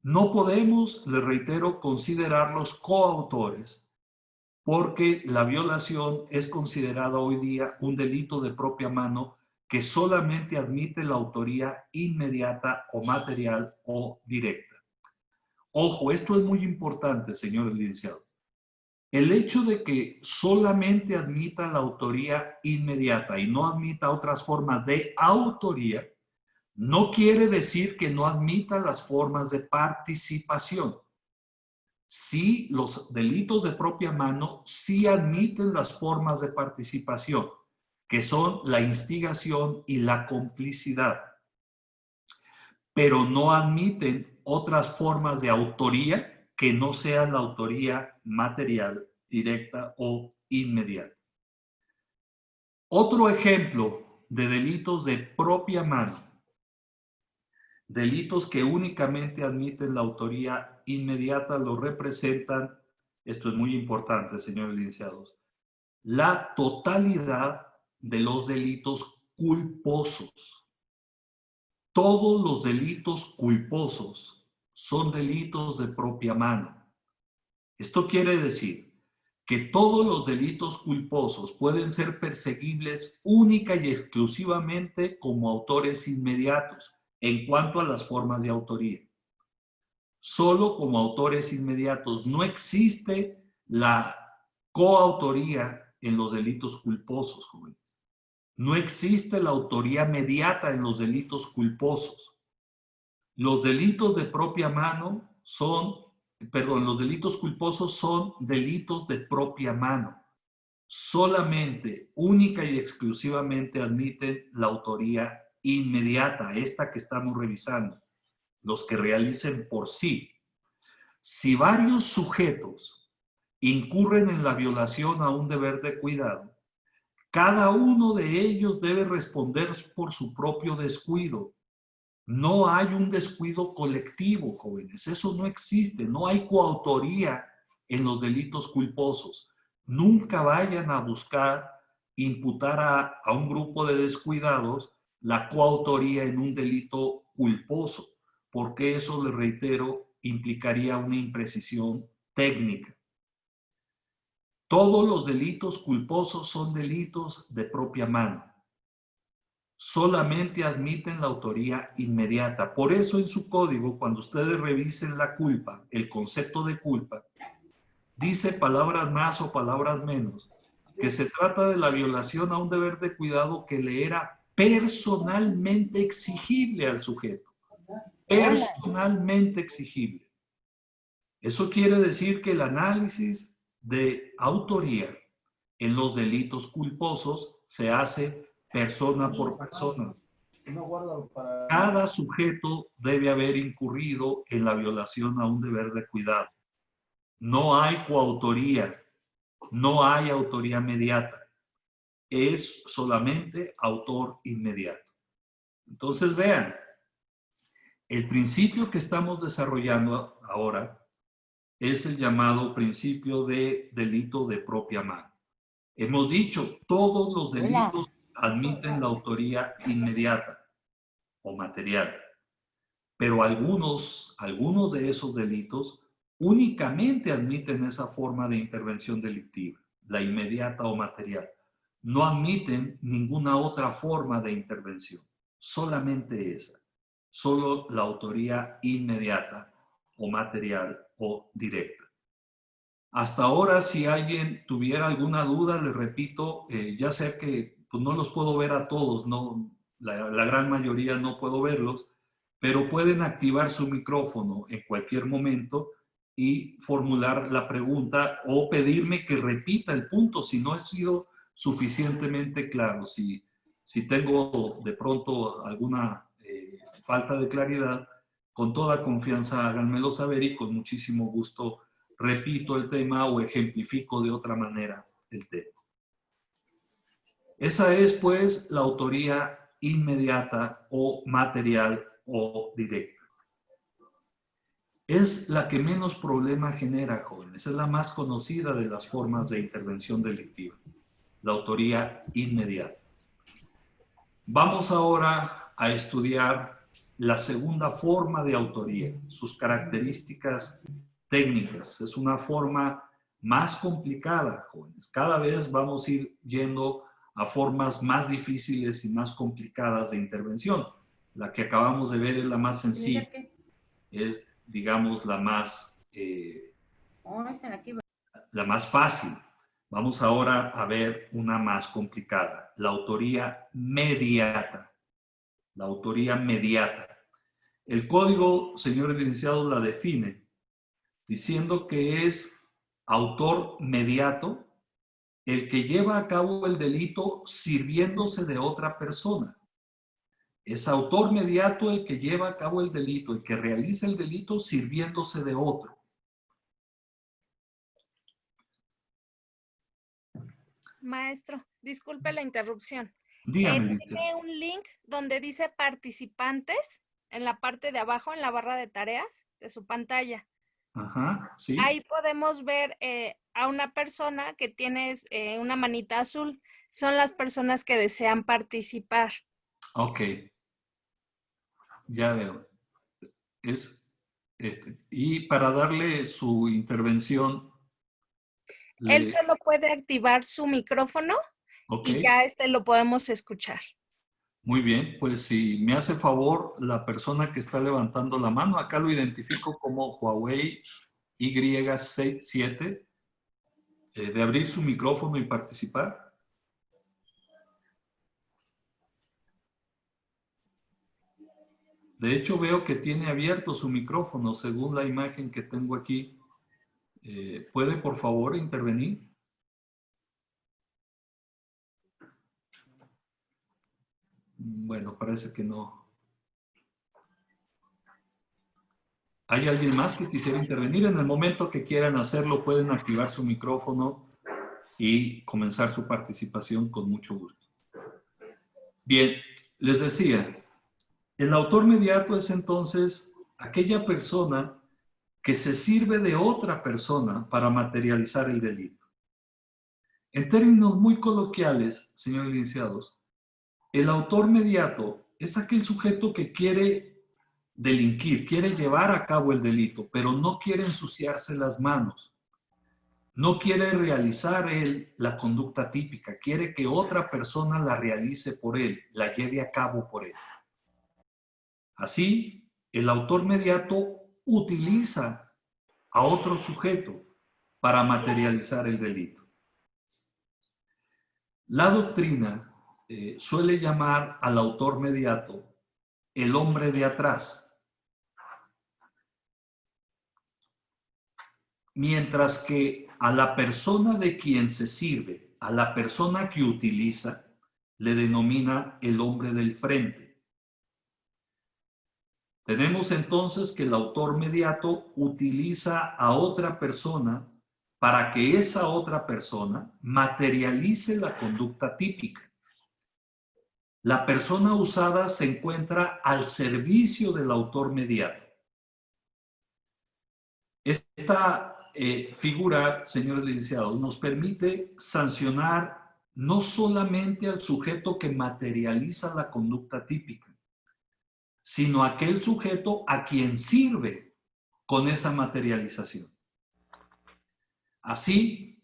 No podemos, les reitero, considerarlos coautores, porque la violación es considerada hoy día un delito de propia mano que solamente admite la autoría inmediata o material o directa. Ojo, esto es muy importante, señores licenciados. El hecho de que solamente admita la autoría inmediata y no admita otras formas de autoría, no quiere decir que no admita las formas de participación. Sí, los delitos de propia mano sí admiten las formas de participación, que son la instigación y la complicidad, pero no admiten otras formas de autoría que no sean la autoría material, directa o inmediata. Otro ejemplo de delitos de propia mano, delitos que únicamente admiten la autoría inmediata, lo representan, esto es muy importante, señores licenciados, la totalidad de los delitos culposos. Todos los delitos culposos son delitos de propia mano. Esto quiere decir que todos los delitos culposos pueden ser perseguibles única y exclusivamente como autores inmediatos en cuanto a las formas de autoría. Solo como autores inmediatos. No existe la coautoría en los delitos culposos, jóvenes. No existe la autoría mediata en los delitos culposos. Los delitos de propia mano los delitos culposos son delitos de propia mano. Solamente, única y exclusivamente admiten la autoría inmediata, esta que estamos revisando, los que realicen por sí. Si varios sujetos incurren en la violación a un deber de cuidado, cada uno de ellos debe responder por su propio descuido. No hay un descuido colectivo, jóvenes. Eso no existe. No hay coautoría en los delitos culposos. Nunca vayan a buscar imputar a un grupo de descuidados la coautoría en un delito culposo, porque eso, les reitero, implicaría una imprecisión técnica. Todos los delitos culposos son delitos de propia mano. Solamente admiten la autoría inmediata. Por eso en su código, cuando ustedes revisen la culpa, el concepto de culpa, dice palabras más o palabras menos, que se trata de la violación a un deber de cuidado que le era personalmente exigible al sujeto. Personalmente exigible. Eso quiere decir que el análisis de autoría en los delitos culposos se hace persona por persona. Cada sujeto debe haber incurrido en la violación a un deber de cuidado. No hay coautoría, no hay autoría mediata. Es solamente autor inmediato. Entonces vean, el principio que estamos desarrollando ahora es el llamado principio de delito de propia mano. Hemos dicho, todos los delitos admiten la autoría inmediata o material, pero algunos de esos delitos únicamente admiten esa forma de intervención delictiva, la inmediata o material. No admiten ninguna otra forma de intervención, solamente esa, solo la autoría inmediata o material o directa. Hasta ahora, si alguien tuviera alguna duda, les repito, ya sé que pues, no los puedo ver a todos, no, la gran mayoría no puedo verlos, pero pueden activar su micrófono en cualquier momento y formular la pregunta o pedirme que repita el punto si no he sido suficientemente claro. Si tengo de pronto alguna falta de claridad, con toda confianza háganmelo saber y con muchísimo gusto repito el tema o ejemplifico de otra manera el tema. Esa es, pues, la autoría inmediata o material o directa. Es la que menos problema genera, jóvenes. Es la más conocida de las formas de intervención delictiva. La autoría inmediata. Vamos ahora a estudiar la segunda forma de autoría, sus características técnicas. Es una forma más complicada, jóvenes. Cada vez vamos a ir yendo a formas más difíciles y más complicadas de intervención. La que acabamos de ver es la más sencilla. Es, digamos, la más fácil. Vamos ahora a ver una más complicada, la autoría mediata. La autoría mediata. El código, señores licenciados, la define diciendo que es autor mediato el que lleva a cabo el delito sirviéndose de otra persona. Es autor mediato el que lleva a cabo el delito, el que realiza el delito sirviéndose de otro. Maestro, disculpe la interrupción. Dígame, Tiene un link donde dice participantes en la parte de abajo, en la barra de tareas de su pantalla. Ajá, sí. Ahí podemos ver a una persona que tiene una manita azul. Son las personas que desean participar. Ok. Ya veo. Y para darle su intervención... Él solo puede activar su micrófono y ya lo podemos escuchar. Muy bien, pues si me hace favor la persona que está levantando la mano, acá lo identifico como Huawei Y7, de abrir su micrófono y participar. De hecho, veo que tiene abierto su micrófono según la imagen que tengo aquí. ¿Puede, por favor, intervenir? Bueno, parece que no. ¿Hay alguien más que quisiera intervenir? En el momento que quieran hacerlo, pueden activar su micrófono y comenzar su participación con mucho gusto. Bien, les decía, el autor mediato es entonces aquella persona que se sirve de otra persona para materializar el delito. En términos muy coloquiales, señores licenciados, el autor mediato es aquel sujeto que quiere delinquir, quiere llevar a cabo el delito, pero no quiere ensuciarse las manos. No quiere realizar él la conducta típica, quiere que otra persona la realice por él, la lleve a cabo por él. Así, el autor mediato utiliza a otro sujeto para materializar el delito. La doctrina suele llamar al autor mediato el hombre de atrás, mientras que a la persona de quien se sirve, a la persona que utiliza, le denomina el hombre del frente. Tenemos entonces que el autor mediato utiliza a otra persona para que esa otra persona materialice la conducta típica. La persona usada se encuentra al servicio del autor mediato. Esta figura, señores licenciados, nos permite sancionar no solamente al sujeto que materializa la conducta típica, sino a aquel sujeto a quien sirve con esa materialización. Así,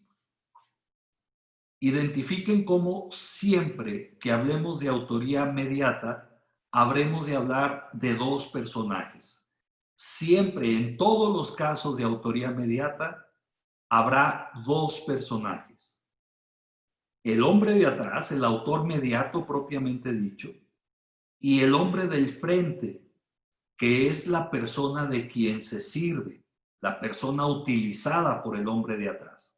identifiquen cómo siempre que hablemos de autoría mediata, habremos de hablar de dos personajes. Siempre, en todos los casos de autoría mediata, habrá dos personajes. El hombre de atrás, el autor mediato propiamente dicho, y el hombre del frente, que es la persona de quien se sirve, la persona utilizada por el hombre de atrás.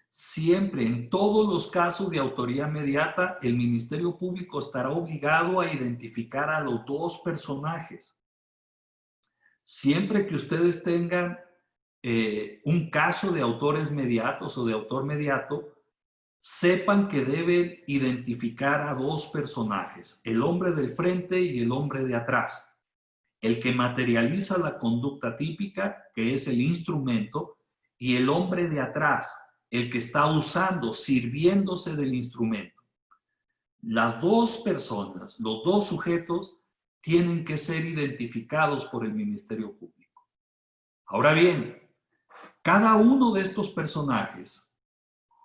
Siempre, en todos los casos de autoría mediata, el Ministerio Público estará obligado a identificar a los dos personajes. Siempre que ustedes tengan un caso de autores mediatos o de autor mediato, sepan que deben identificar a dos personajes, el hombre del frente y el hombre de atrás. El que materializa la conducta típica, que es el instrumento, y el hombre de atrás, el que está usando, sirviéndose del instrumento. Las dos personas, los dos sujetos, tienen que ser identificados por el Ministerio Público. Ahora bien, cada uno de estos personajes,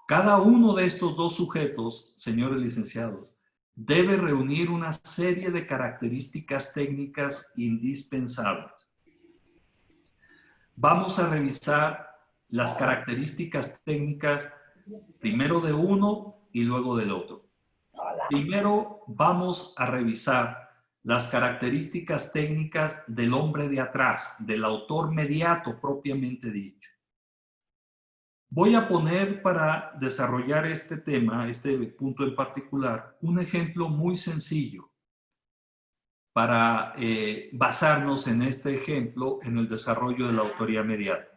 cada uno de estos dos sujetos, señores licenciados, debe reunir una serie de características técnicas indispensables. Vamos a revisar las características técnicas primero de uno y luego del otro. Primero vamos a revisar las características técnicas del hombre de atrás, del autor mediato propiamente dicho. Voy a poner para desarrollar este tema, este punto en particular, un ejemplo muy sencillo para basarnos en este ejemplo en el desarrollo de la autoría mediata.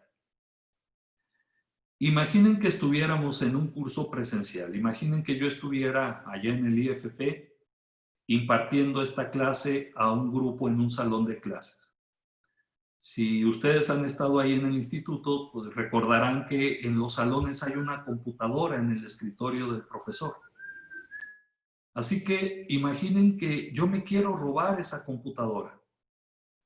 Imaginen que estuviéramos en un curso presencial. Imaginen que yo estuviera allá en el IFP impartiendo esta clase a un grupo en un salón de clases. Si ustedes han estado ahí en el instituto, pues recordarán que en los salones hay una computadora en el escritorio del profesor. Así que imaginen que yo me quiero robar esa computadora,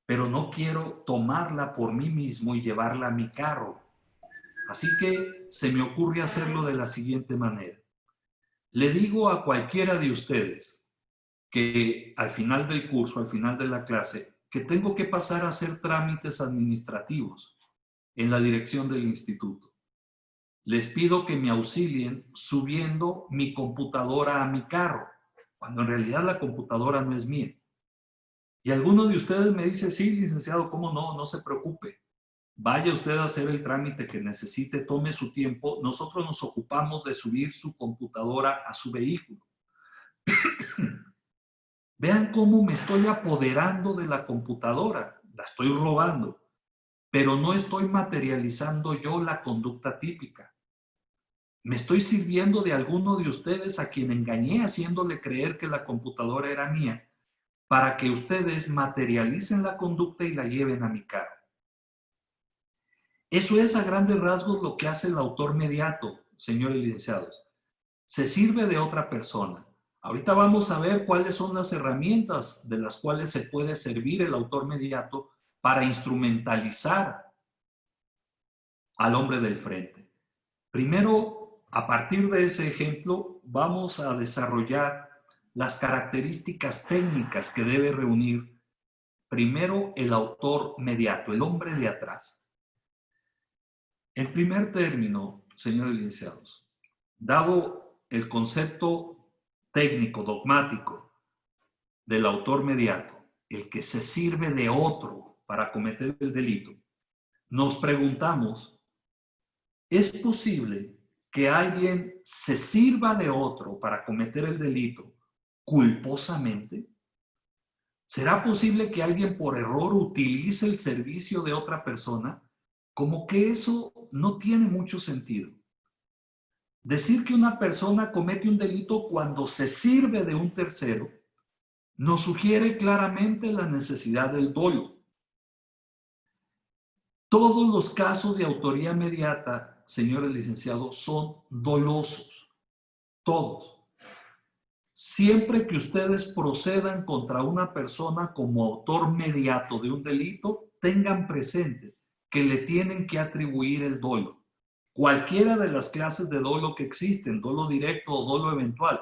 pero no quiero tomarla por mí mismo y llevarla a mi carro. Así que se me ocurre hacerlo de la siguiente manera. Le digo a cualquiera de ustedes que al final del curso, al final de la clase, que tengo que pasar a hacer trámites administrativos en la dirección del instituto. Les pido que me auxilien subiendo mi computadora a mi carro, cuando en realidad la computadora no es mía. Y alguno de ustedes me dice, sí, licenciado, ¿cómo no? No se preocupe. Vaya usted a hacer el trámite que necesite, tome su tiempo. Nosotros nos ocupamos de subir su computadora a su vehículo. Vean cómo me estoy apoderando de la computadora. La estoy robando, pero no estoy materializando yo la conducta típica. Me estoy sirviendo de alguno de ustedes a quien engañé haciéndole creer que la computadora era mía, para que ustedes materialicen la conducta y la lleven a mi cargo. Eso es a grandes rasgos lo que hace el autor mediato, señores licenciados. Se sirve de otra persona. Ahorita vamos a ver cuáles son las herramientas de las cuales se puede servir el autor mediato para instrumentalizar al hombre del frente. Primero, a partir de ese ejemplo, vamos a desarrollar las características técnicas que debe reunir primero el autor mediato, el hombre de atrás. En primer término, señores licenciados, dado el concepto técnico, dogmático del autor mediato, el que se sirve de otro para cometer el delito, nos preguntamos, ¿es posible que alguien se sirva de otro para cometer el delito culposamente? ¿Será posible que alguien por error utilice el servicio de otra persona? Como que eso no tiene mucho sentido. Decir que una persona comete un delito cuando se sirve de un tercero nos sugiere claramente la necesidad del dolo. Todos los casos de autoría mediata, señores licenciados, son dolosos. Todos. Siempre que ustedes procedan contra una persona como autor mediato de un delito, tengan presente que le tienen que atribuir el dolo. Cualquiera de las clases de dolo que existen, dolo directo o dolo eventual,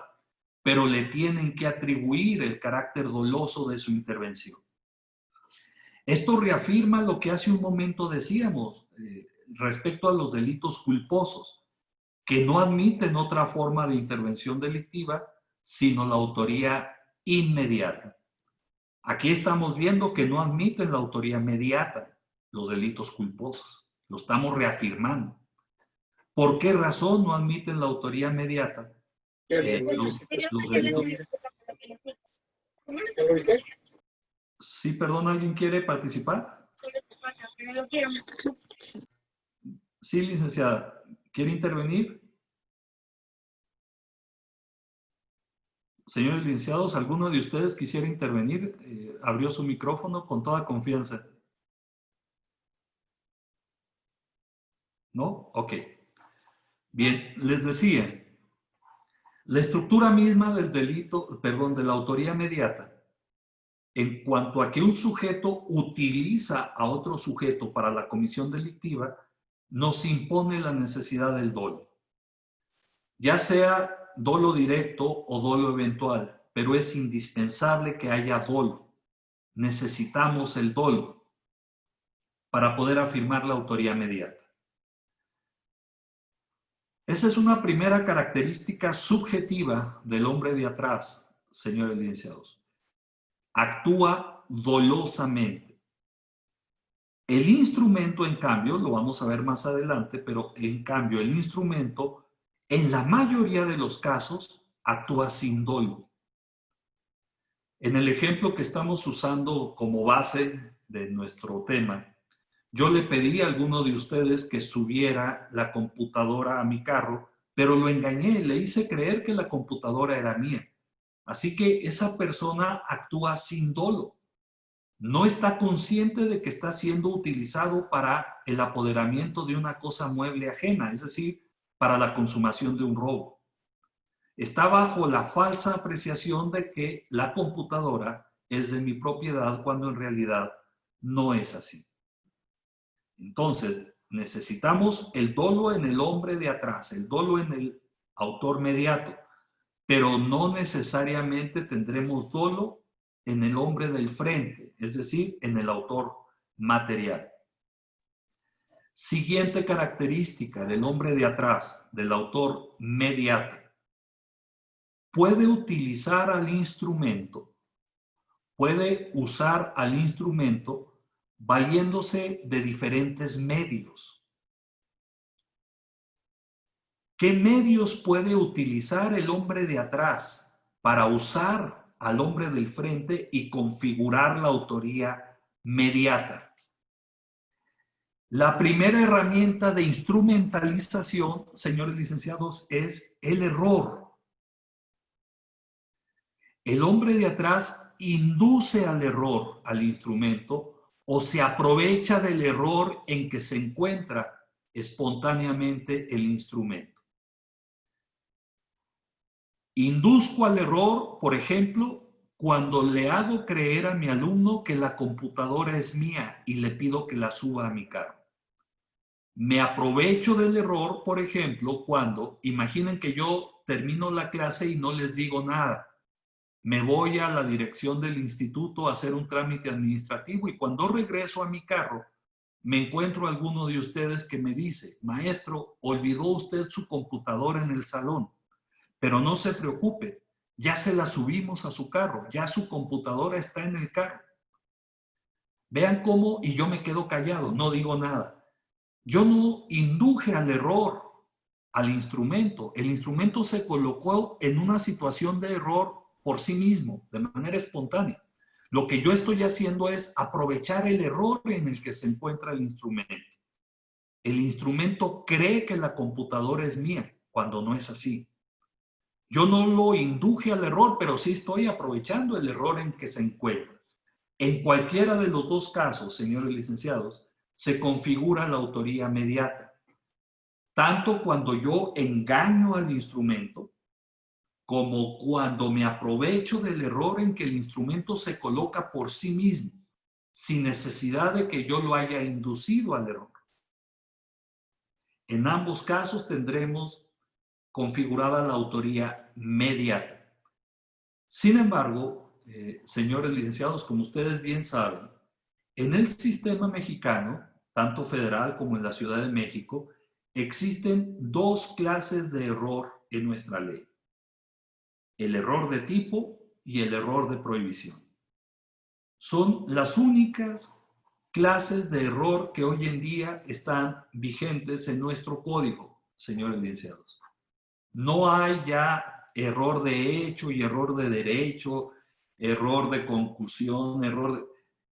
pero le tienen que atribuir el carácter doloso de su intervención. Esto reafirma lo que hace un momento decíamos respecto a los delitos culposos, que no admiten otra forma de intervención delictiva sino la autoría inmediata. Aquí estamos viendo que no admiten la autoría mediata los delitos culposos. Lo estamos reafirmando. ¿Por qué razón no admiten la autoría mediata los delitos? Sí, perdón, ¿alguien quiere participar? Sí, licenciada. ¿Quiere intervenir? Señores licenciados, ¿alguno de ustedes quisiera intervenir? Abrió su micrófono con toda confianza. ¿No? Ok. Bien, les decía, la estructura misma del delito, perdón, de la autoría mediata, en cuanto a que un sujeto utiliza a otro sujeto para la comisión delictiva, nos impone la necesidad del dolo. Ya sea dolo directo o dolo eventual, pero es indispensable que haya dolo. Necesitamos el dolo para poder afirmar la autoría mediata. Esa es una primera característica subjetiva del hombre de atrás, señores licenciados. Actúa dolosamente. El instrumento, en cambio, lo vamos a ver más adelante, pero en cambio el instrumento, en la mayoría de los casos, actúa sin dolo. En el ejemplo que estamos usando como base de nuestro tema, yo le pedí a alguno de ustedes que subiera la computadora a mi carro, pero lo engañé, le hice creer que la computadora era mía. Así que esa persona actúa sin dolo. No está consciente de que está siendo utilizado para el apoderamiento de una cosa mueble ajena, es decir, para la consumación de un robo. Está bajo la falsa apreciación de que la computadora es de mi propiedad cuando en realidad no es así. Entonces, necesitamos el dolo en el hombre de atrás, el dolo en el autor mediato, pero no necesariamente tendremos dolo en el hombre del frente, es decir, en el autor material. Siguiente característica del hombre de atrás, del autor mediato. Puede utilizar al instrumento puede usar al instrumento valiéndose de diferentes medios. ¿Qué medios puede utilizar el hombre de atrás para usar al hombre del frente y configurar la autoría mediata? La primera herramienta de instrumentalización, señores licenciados, es el error. El hombre de atrás induce al error al instrumento o se aprovecha del error en que se encuentra espontáneamente el instrumento. Induzco al error, por ejemplo, cuando le hago creer a mi alumno que la computadora es mía y le pido que la suba a mi carro. Me aprovecho del error, por ejemplo, cuando, imaginen que yo termino la clase y no les digo nada. Me voy a la dirección del instituto a hacer un trámite administrativo y cuando regreso a mi carro, me encuentro a alguno de ustedes que me dice, maestro, olvidó usted su computadora en el salón, pero no se preocupe, ya se la subimos a su carro, ya su computadora está en el carro. Vean cómo, y yo me quedo callado, no digo nada. Yo no induje al error al instrumento. El instrumento se colocó en una situación de error por sí mismo, de manera espontánea. Lo que yo estoy haciendo es aprovechar el error en el que se encuentra el instrumento. El instrumento cree que la computadora es mía, cuando no es así. Yo no lo induje al error, pero sí estoy aprovechando el error en que se encuentra. En cualquiera de los dos casos, señores licenciados, se configura la autoría mediata. Tanto cuando yo engaño al instrumento, como cuando me aprovecho del error en que el instrumento se coloca por sí mismo, sin necesidad de que yo lo haya inducido al error. En ambos casos tendremos configurada la autoría mediata. Sin embargo, señores licenciados, como ustedes bien saben, en el sistema mexicano, tanto federal como en la Ciudad de México, existen dos clases de error en nuestra ley. El error de tipo y el error de prohibición. Son las únicas clases de error que hoy en día están vigentes en nuestro código, señores licenciados. No hay ya error de hecho y error de derecho, error de concusión, error de...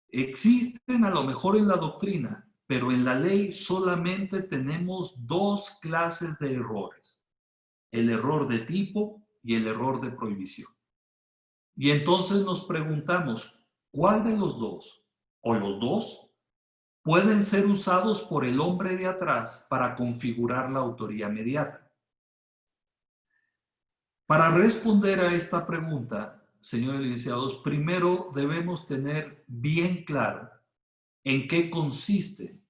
Existen a lo mejor en la doctrina, pero en la ley solamente tenemos dos clases de errores. El error de tipo y el error de prohibición. Y entonces nos preguntamos, ¿cuál de los dos, o los dos, pueden ser usados por el hombre de atrás para configurar la autoría mediata? Para responder a esta pregunta, señores licenciados, primero debemos tener bien claro en qué consisten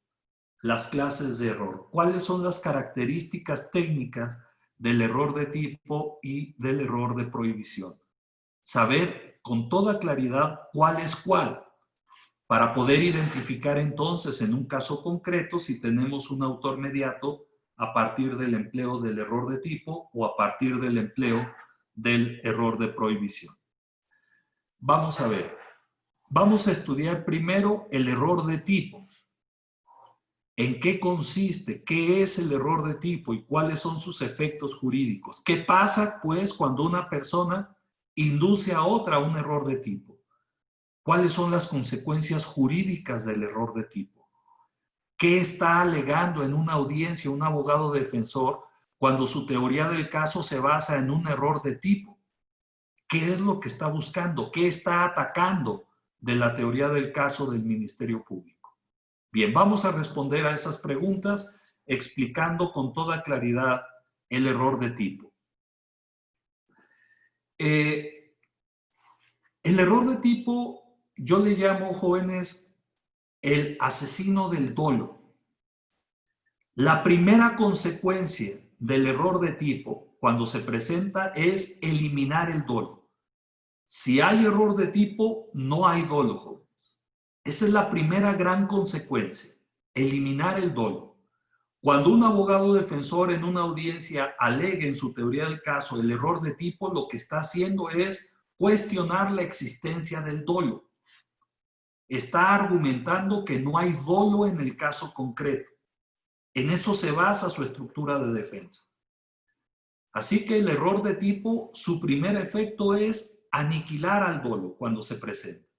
las clases de error, cuáles son las características técnicas del error de tipo y del error de prohibición. Saber con toda claridad cuál es cuál, para poder identificar entonces en un caso concreto si tenemos un autor mediato a partir del empleo del error de tipo o a partir del empleo del error de prohibición. Vamos a ver. Vamos a estudiar primero el error de tipo. ¿En qué consiste? ¿Qué es el error de tipo? ¿Y cuáles son sus efectos jurídicos? ¿Qué pasa, pues, cuando una persona induce a otra a un error de tipo? ¿Cuáles son las consecuencias jurídicas del error de tipo? ¿Qué está alegando en una audiencia un abogado defensor cuando su teoría del caso se basa en un error de tipo? ¿Qué es lo que está buscando? ¿Qué está atacando de la teoría del caso del Ministerio Público? Bien, vamos a responder a esas preguntas explicando con toda claridad el error de tipo. El error de tipo yo le llamo, jóvenes, el asesino del dolo. La primera consecuencia del error de tipo cuando se presenta es eliminar el dolo. Si hay error de tipo, no hay dolo, jóvenes. Esa es la primera gran consecuencia, eliminar el dolo. Cuando un abogado defensor en una audiencia alegue en su teoría del caso el error de tipo, lo que está haciendo es cuestionar la existencia del dolo. Está argumentando que no hay dolo en el caso concreto. En eso se basa su estructura de defensa. Así que el error de tipo, su primer efecto es aniquilar al dolo cuando se presenta.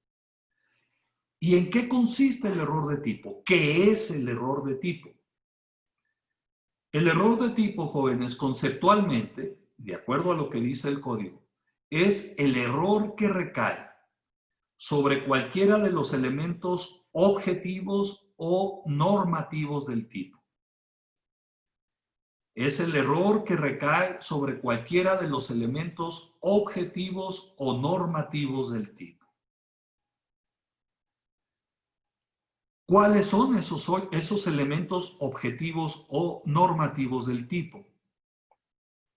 ¿Y en qué consiste el error de tipo? ¿Qué es el error de tipo? El error de tipo, jóvenes, conceptualmente, de acuerdo a lo que dice el código, es el error que recae sobre cualquiera de los elementos objetivos o normativos del tipo. Es el error que recae sobre cualquiera de los elementos objetivos o normativos del tipo. ¿Cuáles son esos elementos objetivos o normativos del tipo?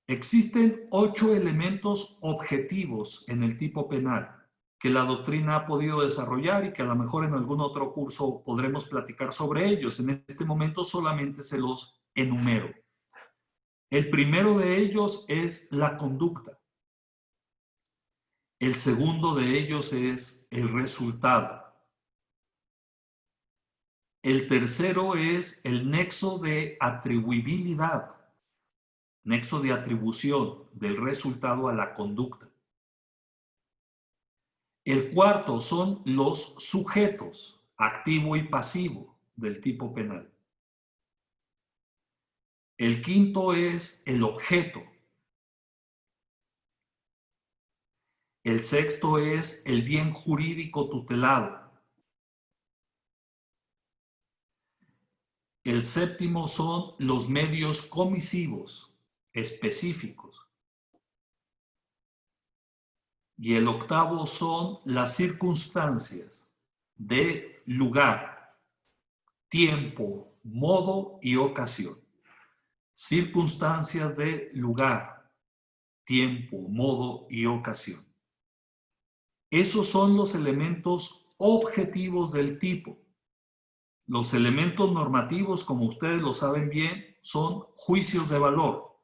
Existen 8 elementos objetivos en el tipo penal que la doctrina ha podido desarrollar y que a lo mejor en algún otro curso podremos platicar sobre ellos. En este momento solamente se los enumero. El primero de ellos es la conducta. El segundo de ellos es el resultado. El tercero es el nexo de atribuibilidad, nexo de atribución del resultado a la conducta. El cuarto son los sujetos, activo y pasivo, del tipo penal. El quinto es el objeto. El sexto es el bien jurídico tutelado. El séptimo son los medios comisivos específicos. Y el octavo son las circunstancias de lugar, tiempo, modo y ocasión. Circunstancias de lugar, tiempo, modo y ocasión. Esos son los elementos objetivos del tipo. Los elementos normativos, como ustedes lo saben bien, son juicios de valor.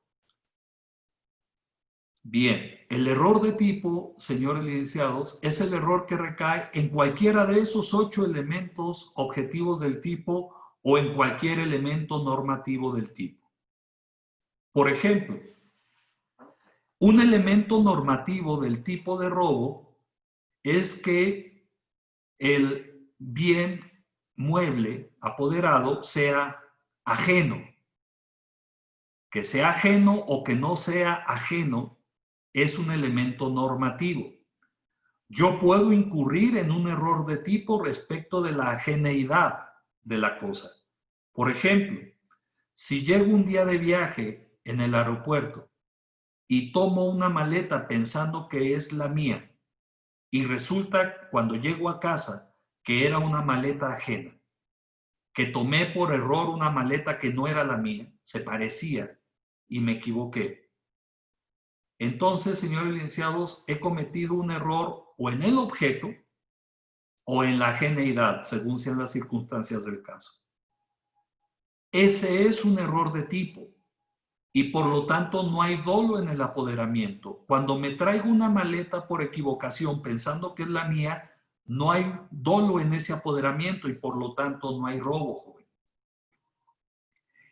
Bien, el error de tipo, señores licenciados, es el error que recae en cualquiera de esos 8 elementos objetivos del tipo o en cualquier elemento normativo del tipo. Por ejemplo, un elemento normativo del tipo de robo es que el bien mueble apoderado sea ajeno. Que sea ajeno o que no sea ajeno es un elemento normativo. Yo puedo incurrir en un error de tipo respecto de la ajeneidad de la cosa. Por ejemplo, si llego un día de viaje en el aeropuerto y tomo una maleta pensando que es la mía y resulta cuando llego a casa que era una maleta ajena, que tomé por error una maleta que no era la mía, se parecía y me equivoqué. Entonces, señores licenciados, he cometido un error o en el objeto o en la ajeneidad, según sean las circunstancias del caso. Ese es un error de tipo y por lo tanto no hay dolo en el apoderamiento. Cuando me traigo una maleta por equivocación pensando que es la mía, no hay dolo en ese apoderamiento y por lo tanto no hay robo, joven.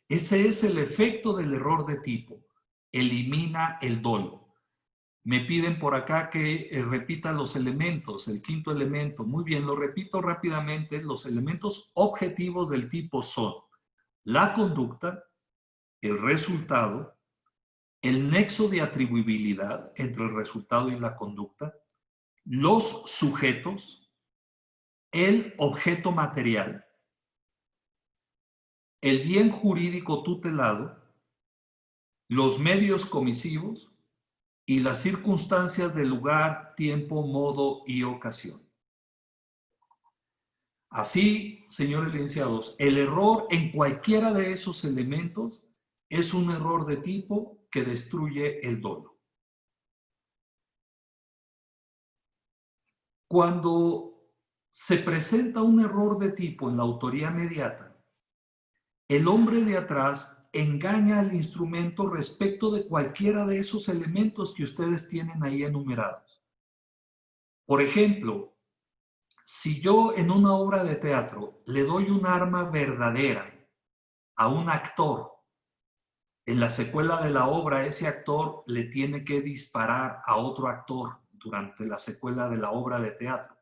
Ese es el efecto del error de tipo. Elimina el dolo. Me piden por acá que repita los elementos, el quinto elemento. Muy bien, lo repito rápidamente. Los elementos objetivos del tipo son la conducta, el resultado, el nexo de atribuibilidad entre el resultado y la conducta, los sujetos, el objeto material, el bien jurídico tutelado, los medios comisivos y las circunstancias de lugar, tiempo, modo y ocasión. Así, señores licenciados, el error en cualquiera de esos elementos es un error de tipo que destruye el dolo. Cuando se presenta un error de tipo en la autoría mediata, el hombre de atrás engaña al instrumento respecto de cualquiera de esos elementos que ustedes tienen ahí enumerados. Por ejemplo, si yo en una obra de teatro le doy un arma verdadera a un actor, en la secuela de la obra ese actor le tiene que disparar a otro actor durante la secuela de la obra de teatro.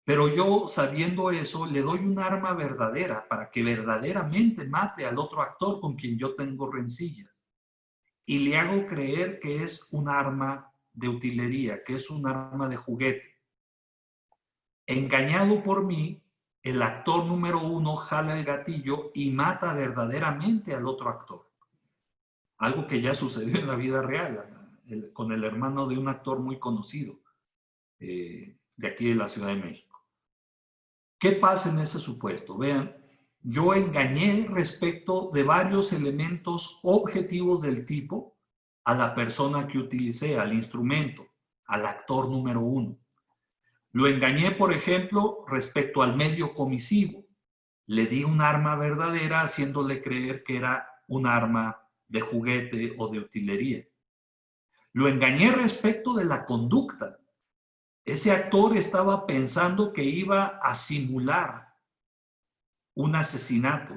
Pero yo, sabiendo eso, le doy un arma verdadera para que verdaderamente mate al otro actor con quien yo tengo rencillas. Y le hago creer que es un arma de utilería, que es un arma de juguete. Engañado por mí, el actor número 1 jala el gatillo y mata verdaderamente al otro actor. Algo que ya sucedió en la vida real, con el hermano de un actor muy conocido de aquí de la Ciudad de México. ¿Qué pasa en ese supuesto? Vean, yo engañé respecto de varios elementos objetivos del tipo a la persona que utilicé, al instrumento, al actor número 1. Lo engañé, por ejemplo, respecto al medio comisivo. Le di un arma verdadera haciéndole creer que era un arma de juguete o de utilería. Lo engañé respecto de la conducta. Ese actor estaba pensando que iba a simular un asesinato,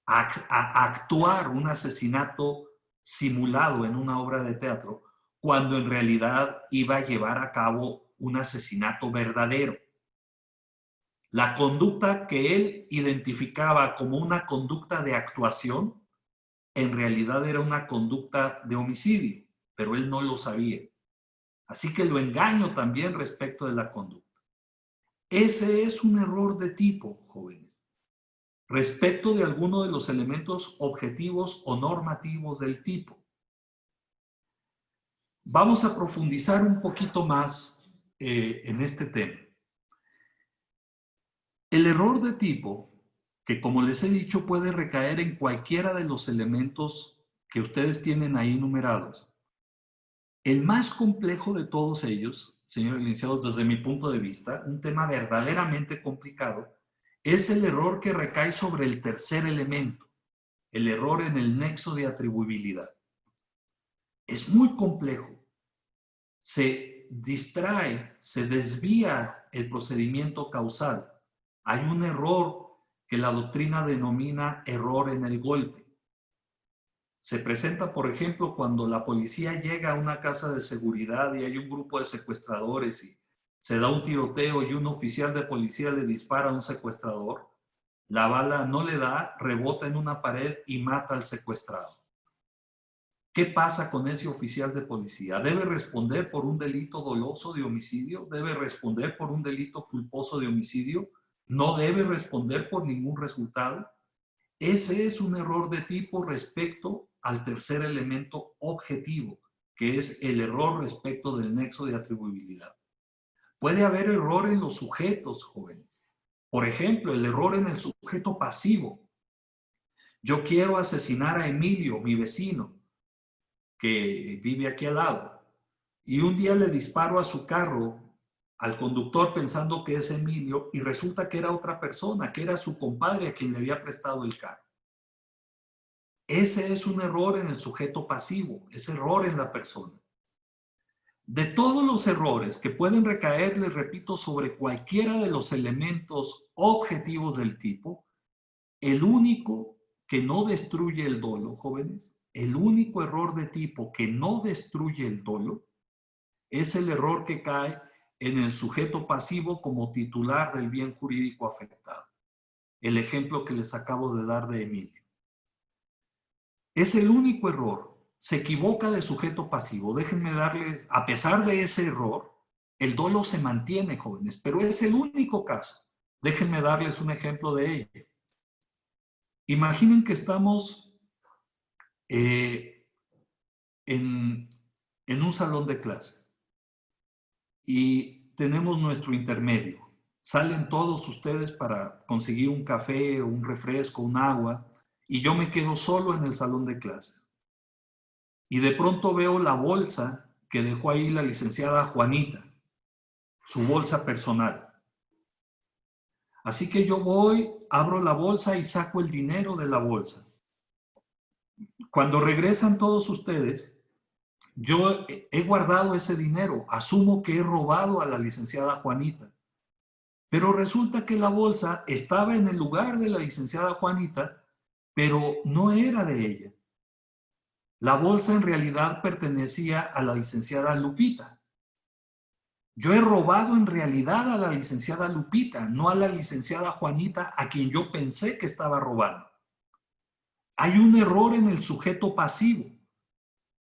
a actuar un asesinato simulado en una obra de teatro, cuando en realidad iba a llevar a cabo un asesinato verdadero. La conducta que él identificaba como una conducta de actuación, en realidad era una conducta de homicidio, pero él no lo sabía. Así que lo engaño también respecto de la conducta. Ese es un error de tipo, jóvenes, respecto de alguno de los elementos objetivos o normativos del tipo. Vamos a profundizar un poquito más en este tema. El error de tipo, que como les he dicho puede recaer en cualquiera de los elementos que ustedes tienen ahí numerados. El más complejo de todos ellos, señores licenciados, desde mi punto de vista, un tema verdaderamente complicado, es el error que recae sobre el tercer elemento, el error en el nexo de atribuibilidad. Es muy complejo. Se distrae, se desvía el procedimiento causal. Hay un error que la doctrina denomina error en el golpe. Se presenta, por ejemplo, cuando la policía llega a una casa de seguridad y hay un grupo de secuestradores y se da un tiroteo y un oficial de policía le dispara a un secuestrador. La bala no le da, rebota en una pared y mata al secuestrado. ¿Qué pasa con ese oficial de policía? ¿Debe responder por un delito doloso de homicidio? ¿Debe responder por un delito culposo de homicidio? ¿No debe responder por ningún resultado? Ese es un error de tipo respecto al tercer elemento objetivo, que es el error respecto del nexo de atribuibilidad. Puede haber error en los sujetos, jóvenes. Por ejemplo, el error en el sujeto pasivo. Yo quiero asesinar a Emilio, mi vecino, que vive aquí al lado, y un día le disparo a su carro, al conductor, pensando que es Emilio, y resulta que era otra persona, que era su compadre a quien le había prestado el carro. Ese es un error en el sujeto pasivo, es error en la persona. De todos los errores que pueden recaer, les repito, sobre cualquiera de los elementos objetivos del tipo, el único que no destruye el dolo, jóvenes, el único error de tipo que no destruye el dolo es el error que cae en el sujeto pasivo como titular del bien jurídico afectado. El ejemplo que les acabo de dar de Emilio. Es el único error. Se equivoca de sujeto pasivo. Déjenme darles, a pesar de ese error, el dolo se mantiene, jóvenes, pero es el único caso. Déjenme darles un ejemplo de ello. Imaginen que estamos en un salón de clase y tenemos nuestro intermedio. Salen todos ustedes para conseguir un café, un refresco, un agua, y yo me quedo solo en el salón de clases. Y de pronto veo la bolsa que dejó ahí la licenciada Juanita, su bolsa personal. Así que yo voy, abro la bolsa y saco el dinero de la bolsa. Cuando regresan todos ustedes, yo he guardado ese dinero, asumo que he robado a la licenciada Juanita. Pero resulta que la bolsa estaba en el lugar de la licenciada Juanita, pero no era de ella. La bolsa en realidad pertenecía a la licenciada Lupita. Yo he robado en realidad a la licenciada Lupita, no a la licenciada Juanita, a quien yo pensé que estaba robando. Hay un error en el sujeto pasivo.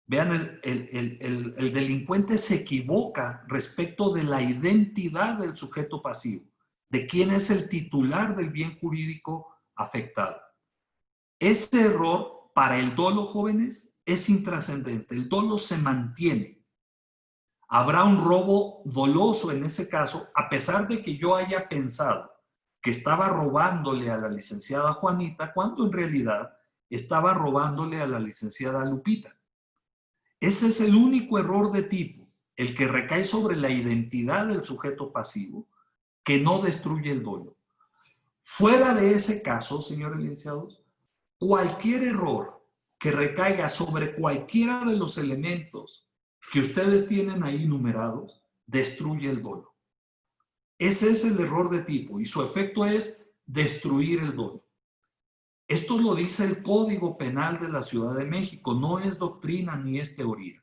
Vean, el delincuente se equivoca respecto de la identidad del sujeto pasivo, de quién es el titular del bien jurídico afectado. Ese error para el dolo, jóvenes, es intrascendente. El dolo se mantiene. Habrá un robo doloso en ese caso, a pesar de que yo haya pensado que estaba robándole a la licenciada Juanita, cuando en realidad estaba robándole a la licenciada Lupita. Ese es el único error de tipo, el que recae sobre la identidad del sujeto pasivo, que no destruye el dolo. Fuera de ese caso, señores licenciados, cualquier error que recaiga sobre cualquiera de los elementos que ustedes tienen ahí numerados, destruye el dolo. Ese es el error de tipo y su efecto es destruir el dolo. Esto lo dice el Código Penal de la Ciudad de México, no es doctrina ni es teoría.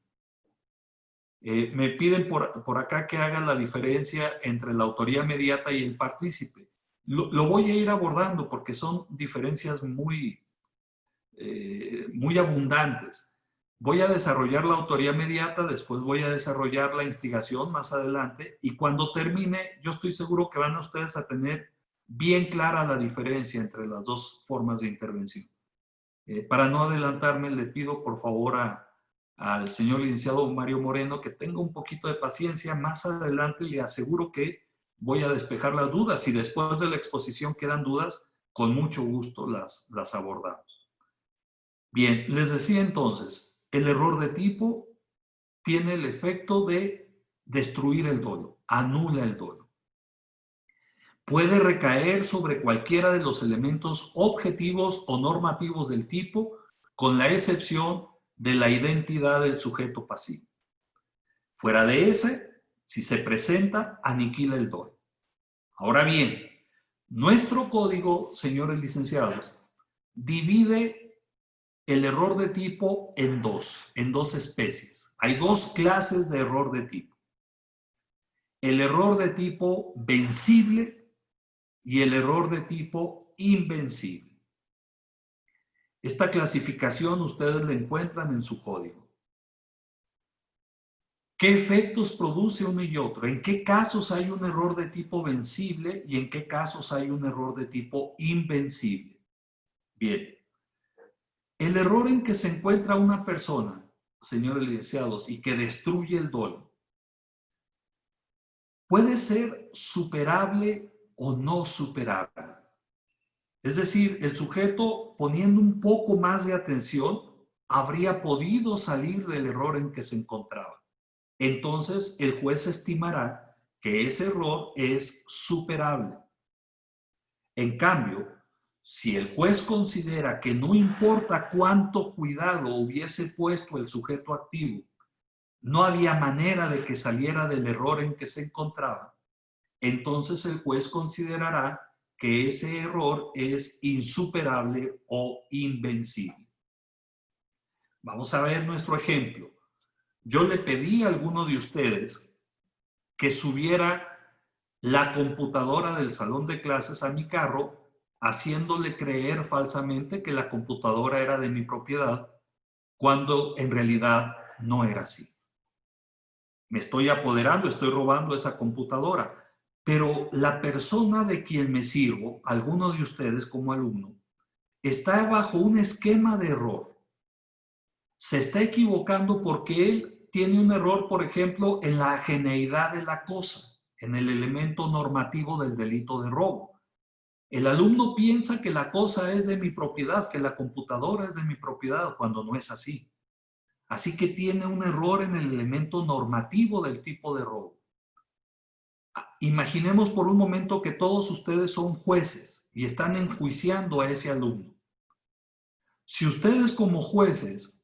Me piden por acá que haga la diferencia entre la autoría mediata y el partícipe. Lo voy a ir abordando porque son diferencias muy abundantes. Voy a desarrollar la autoría mediata, después voy a desarrollar la instigación más adelante y cuando termine, yo estoy seguro que van a ustedes a tener bien clara la diferencia entre las dos formas de intervención. Para no adelantarme, le pido por favor al señor licenciado Mario Moreno que tenga un poquito de paciencia. Más adelante le aseguro que voy a despejar las dudas. Si después de la exposición quedan dudas, con mucho gusto las abordamos. Bien, les decía entonces, el error de tipo tiene el efecto de destruir el dolo, anula el dolo. Puede recaer sobre cualquiera de los elementos objetivos o normativos del tipo, con la excepción de la identidad del sujeto pasivo. Fuera de ese, si se presenta, aniquila el dolo. Ahora bien, nuestro código, señores licenciados, divide el error de tipo en dos especies. Hay dos clases de error de tipo. El error de tipo vencible y el error de tipo invencible. Esta clasificación ustedes la encuentran en su código. ¿Qué efectos produce uno y otro? ¿En qué casos hay un error de tipo vencible y en qué casos hay un error de tipo invencible? Bien. El error en que se encuentra una persona, señores licenciados, y que destruye el dolo, puede ser superable o no superable. Es decir, el sujeto, poniendo un poco más de atención, habría podido salir del error en que se encontraba. Entonces, el juez estimará que ese error es superable. En cambio, si el juez considera que no importa cuánto cuidado hubiese puesto el sujeto activo, no había manera de que saliera del error en que se encontraba, entonces el juez considerará que ese error es insuperable o invencible. Vamos a ver nuestro ejemplo. Yo le pedí a alguno de ustedes que subiera la computadora del salón de clases a mi carro, haciéndole creer falsamente que la computadora era de mi propiedad, cuando en realidad no era así. Me estoy apoderando, estoy robando esa computadora, pero la persona de quien me sirvo, alguno de ustedes como alumno, está bajo un esquema de error. Se está equivocando porque él tiene un error, por ejemplo, en la ajeneidad de la cosa, en el elemento normativo del delito de robo. El alumno piensa que la cosa es de mi propiedad, que la computadora es de mi propiedad, cuando no es así. Así que tiene un error en el elemento normativo del tipo de robo. Imaginemos por un momento que todos ustedes son jueces y están enjuiciando a ese alumno. Si ustedes como jueces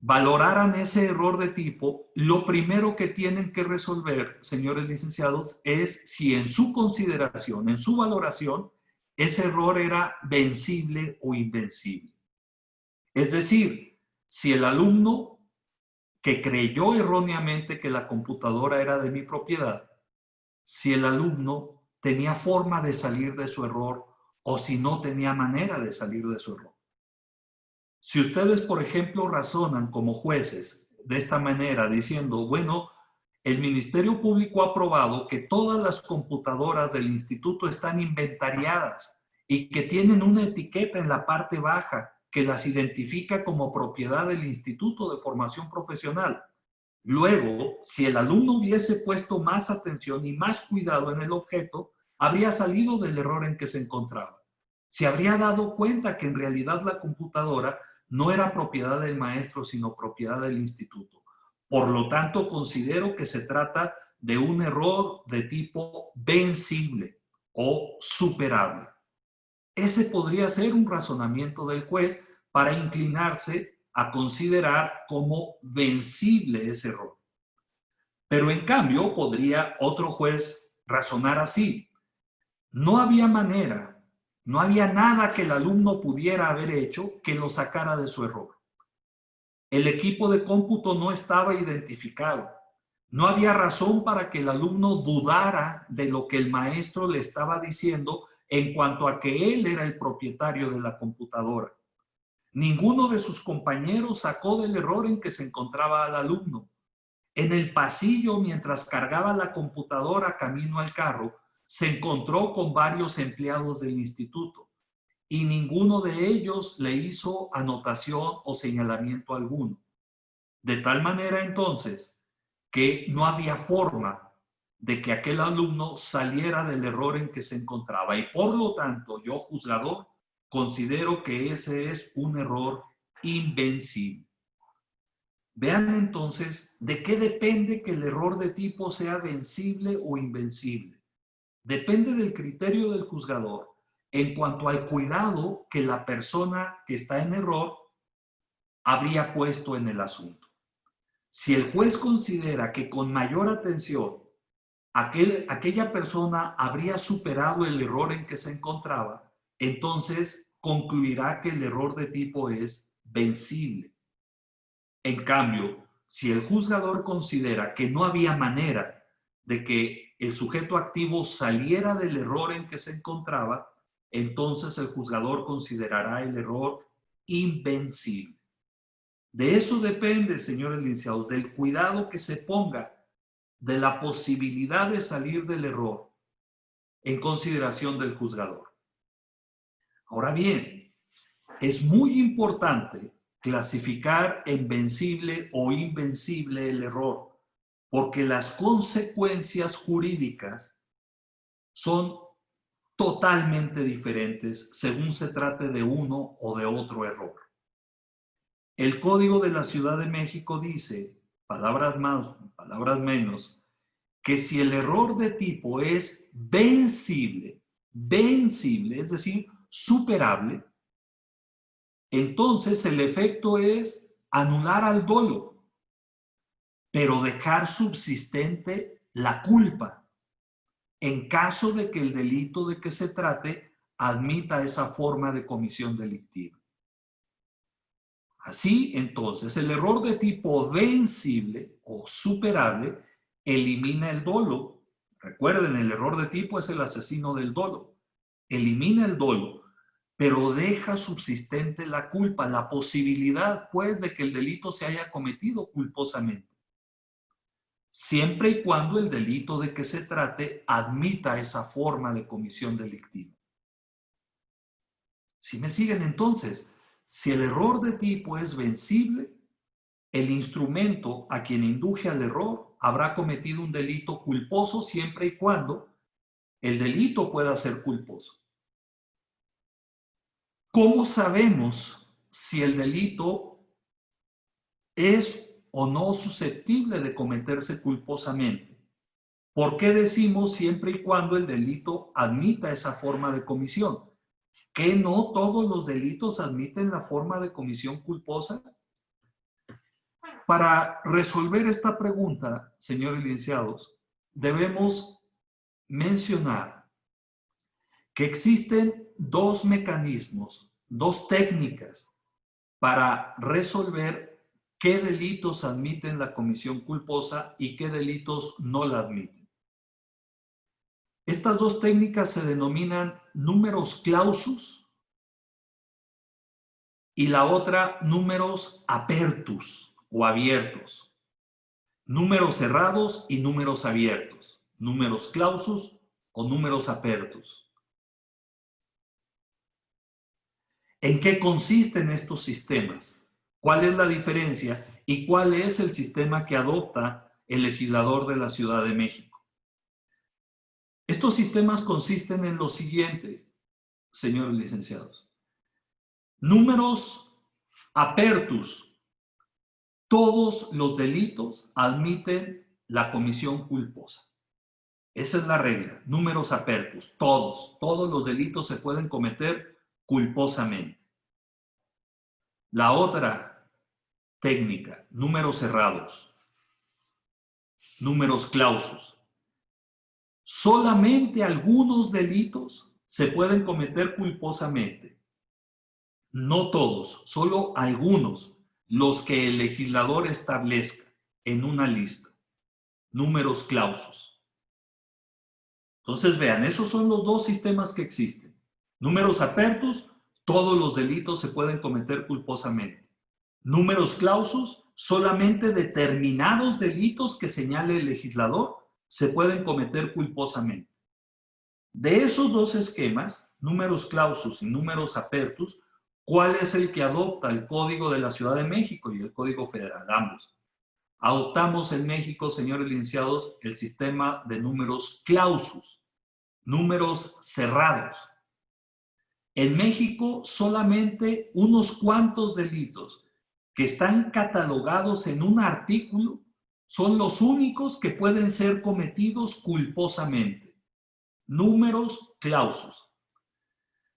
valoraran ese error de tipo, lo primero que tienen que resolver, señores licenciados, es si en su consideración, en su valoración, ese error era vencible o invencible. Es decir, si el alumno que creyó erróneamente que la computadora era de mi propiedad, si el alumno tenía forma de salir de su error o si no tenía manera de salir de su error. Si ustedes, por ejemplo, razonan como jueces de esta manera, diciendo, bueno, el Ministerio Público ha probado que todas las computadoras del instituto están inventariadas y que tienen una etiqueta en la parte baja que las identifica como propiedad del Instituto de Formación Profesional. Luego, si el alumno hubiese puesto más atención y más cuidado en el objeto, habría salido del error en que se encontraba. Se habría dado cuenta que en realidad la computadora no era propiedad del maestro, sino propiedad del instituto. Por lo tanto, considero que se trata de un error de tipo vencible o superable. Ese podría ser un razonamiento del juez para inclinarse a considerar como vencible ese error. Pero en cambio, podría otro juez razonar así. No había manera, no había nada que el alumno pudiera haber hecho que lo sacara de su error. El equipo de cómputo no estaba identificado. No había razón para que el alumno dudara de lo que el maestro le estaba diciendo en cuanto a que él era el propietario de la computadora. Ninguno de sus compañeros sacó del error en que se encontraba al alumno. En el pasillo, mientras cargaba la computadora camino al carro, se encontró con varios empleados del instituto y ninguno de ellos le hizo anotación o señalamiento alguno. De tal manera entonces que no había forma de que aquel alumno saliera del error en que se encontraba y por lo tanto yo, juzgador, considero que ese es un error invencible. Vean entonces de qué depende que el error de tipo sea vencible o invencible. Depende del criterio del juzgador en cuanto al cuidado que la persona que está en error habría puesto en el asunto. Si el juez considera que con mayor atención aquella persona habría superado el error en que se encontraba, entonces concluirá que el error de tipo es vencible. En cambio, si el juzgador considera que no había manera de que el sujeto activo saliera del error en que se encontraba, entonces el juzgador considerará el error invencible. De eso depende, señores licenciados, del cuidado que se ponga de la posibilidad de salir del error en consideración del juzgador. Ahora bien, es muy importante clasificar en vencible o invencible el error, porque las consecuencias jurídicas son totalmente diferentes según se trate de uno o de otro error. El Código de la Ciudad de México dice, palabras más, palabras menos, que si el error de tipo es vencible, es decir, superable, entonces el efecto es anular al dolo, pero dejar subsistente la culpa, en caso de que el delito de que se trate admita esa forma de comisión delictiva. Así, entonces, el error de tipo vencible o superable elimina el dolo. Recuerden, el error de tipo es el asesino del dolo. Elimina el dolo, pero deja subsistente la culpa, la posibilidad, pues, de que el delito se haya cometido culposamente. Siempre y cuando el delito de que se trate admita esa forma de comisión delictiva. ¿Sí me siguen entonces? Si el error de tipo es vencible, el instrumento a quien induje al error habrá cometido un delito culposo siempre y cuando el delito pueda ser culposo. ¿Cómo sabemos si el delito es o no susceptible de cometerse culposamente? ¿Por qué decimos siempre y cuando el delito admita esa forma de comisión? ¿Que no todos los delitos admiten la forma de comisión culposa? Para resolver esta pregunta, señores licenciados, debemos mencionar que existen dos mecanismos, dos técnicas para resolver qué delitos admiten la comisión culposa y qué delitos no la admiten. Estas dos técnicas se denominan numerus clausus y la otra numerus apertus o abiertos. Números cerrados y números abiertos. Numerus clausus o numerus apertus. ¿En qué consisten estos sistemas? ¿Cuál es la diferencia? ¿Y cuál es el sistema que adopta el legislador de la Ciudad de México? Estos sistemas consisten en lo siguiente, señores licenciados. Números apertus. Todos los delitos admiten la comisión culposa. Esa es la regla. Números apertus. Todos los delitos se pueden cometer culposamente. La otra técnica, números cerrados. Números clausus. Solamente algunos delitos se pueden cometer culposamente. No todos, solo algunos, los que el legislador establezca en una lista. Números clausus. Entonces vean, esos son los dos sistemas que existen. Números apertus, todos los delitos se pueden cometer culposamente. Números clausus, solamente determinados delitos que señale el legislador se pueden cometer culposamente. De esos dos esquemas, números clausus y números apertus, ¿cuál es el que adopta el Código de la Ciudad de México y el Código Federal? Ambos. Adoptamos en México, señores licenciados, el sistema de números clausus, números cerrados. En México, solamente unos cuantos delitos que están catalogados en un artículo son los únicos que pueden ser cometidos culposamente. Números clausus.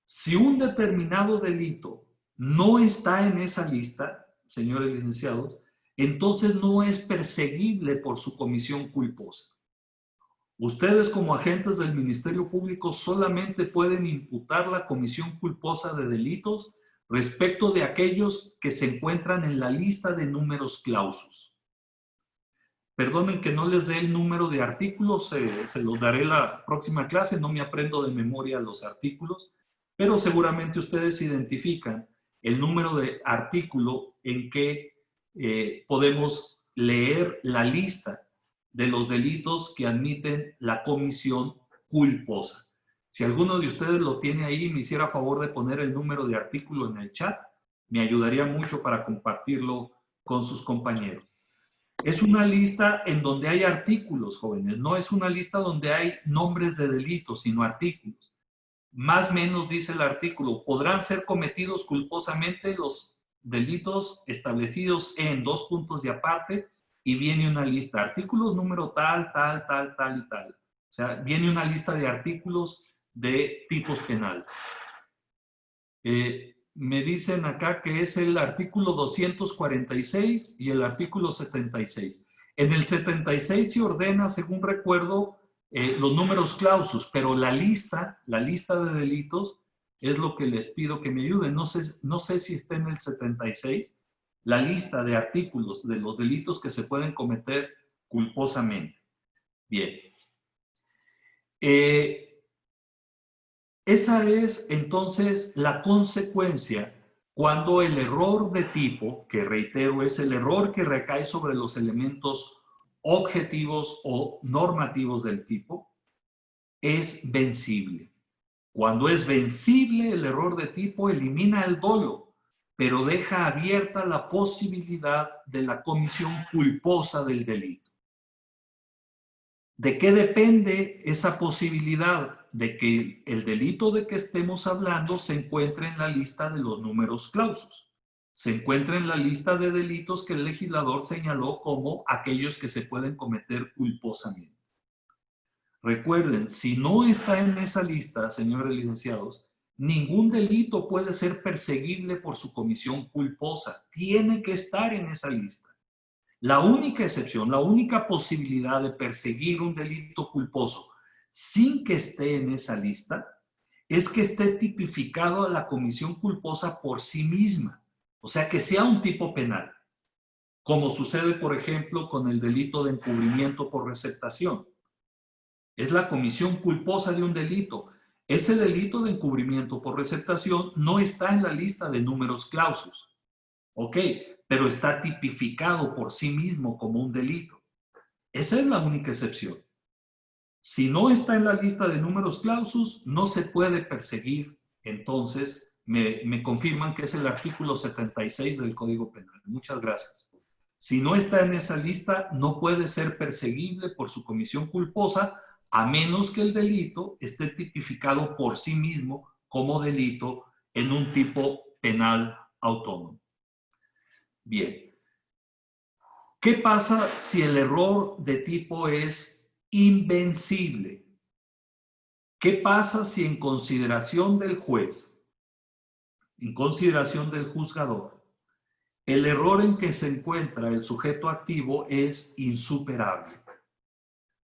Si un determinado delito no está en esa lista, señores licenciados, entonces no es perseguible por su comisión culposa. Ustedes como agentes del Ministerio Público solamente pueden imputar la comisión culposa de delitos respecto de aquellos que se encuentran en la lista de números clausus. Perdonen que no les dé el número de artículos, se los daré la próxima clase, no me aprendo de memoria los artículos, pero seguramente ustedes identifican el número de artículo en que podemos leer la lista de los delitos que admiten la comisión culposa. Si alguno de ustedes lo tiene ahí y me hiciera favor de poner el número de artículo en el chat, me ayudaría mucho para compartirlo con sus compañeros. Es una lista en donde hay artículos, jóvenes. No es una lista donde hay nombres de delitos, sino artículos. Más o menos dice el artículo, podrán ser cometidos culposamente los delitos establecidos en dos puntos de aparte y viene una lista. Artículos número tal, tal, tal, tal y tal. O sea, viene una lista de artículos de tipos penales. Me dicen acá que es el artículo 246 y el artículo 76. En el 76 se ordena, según recuerdo, los números clausus, pero la lista de delitos es lo que les pido que me ayuden. No sé si está en el 76, la lista de artículos de los delitos que se pueden cometer culposamente. Bien. Esa es entonces la consecuencia cuando el error de tipo, que reitero es el error que recae sobre los elementos objetivos o normativos del tipo, es vencible. Cuando es vencible el error de tipo elimina el dolo, pero deja abierta la posibilidad de la comisión culposa del delito. ¿De qué depende esa posibilidad? De que el delito de que estemos hablando se encuentre en la lista de los números clausus. Se encuentra en la lista de delitos que el legislador señaló como aquellos que se pueden cometer culposamente. Recuerden, si no está en esa lista, señores licenciados, ningún delito puede ser perseguible por su comisión culposa. Tiene que estar en esa lista. La única excepción, la única posibilidad de perseguir un delito culposo sin que esté en esa lista es que esté tipificado a la comisión culposa por sí misma, o sea, que sea un tipo penal, como sucede, por ejemplo, con el delito de encubrimiento por receptación. Es la comisión culposa de un delito. Ese delito de encubrimiento por receptación no está en la lista de números clausus, ¿ok? Pero está tipificado por sí mismo como un delito. Esa es la única excepción. Si no está en la lista de números clausus, no se puede perseguir. Entonces, me confirman que es el artículo 76 del Código Penal. Muchas gracias. Si no está en esa lista, no puede ser perseguible por su comisión culposa, a menos que el delito esté tipificado por sí mismo como delito en un tipo penal autónomo. Bien. ¿Qué pasa si el error de tipo es invencible? ¿Qué pasa si en consideración del juez, en consideración del juzgador, el error en que se encuentra el sujeto activo es insuperable?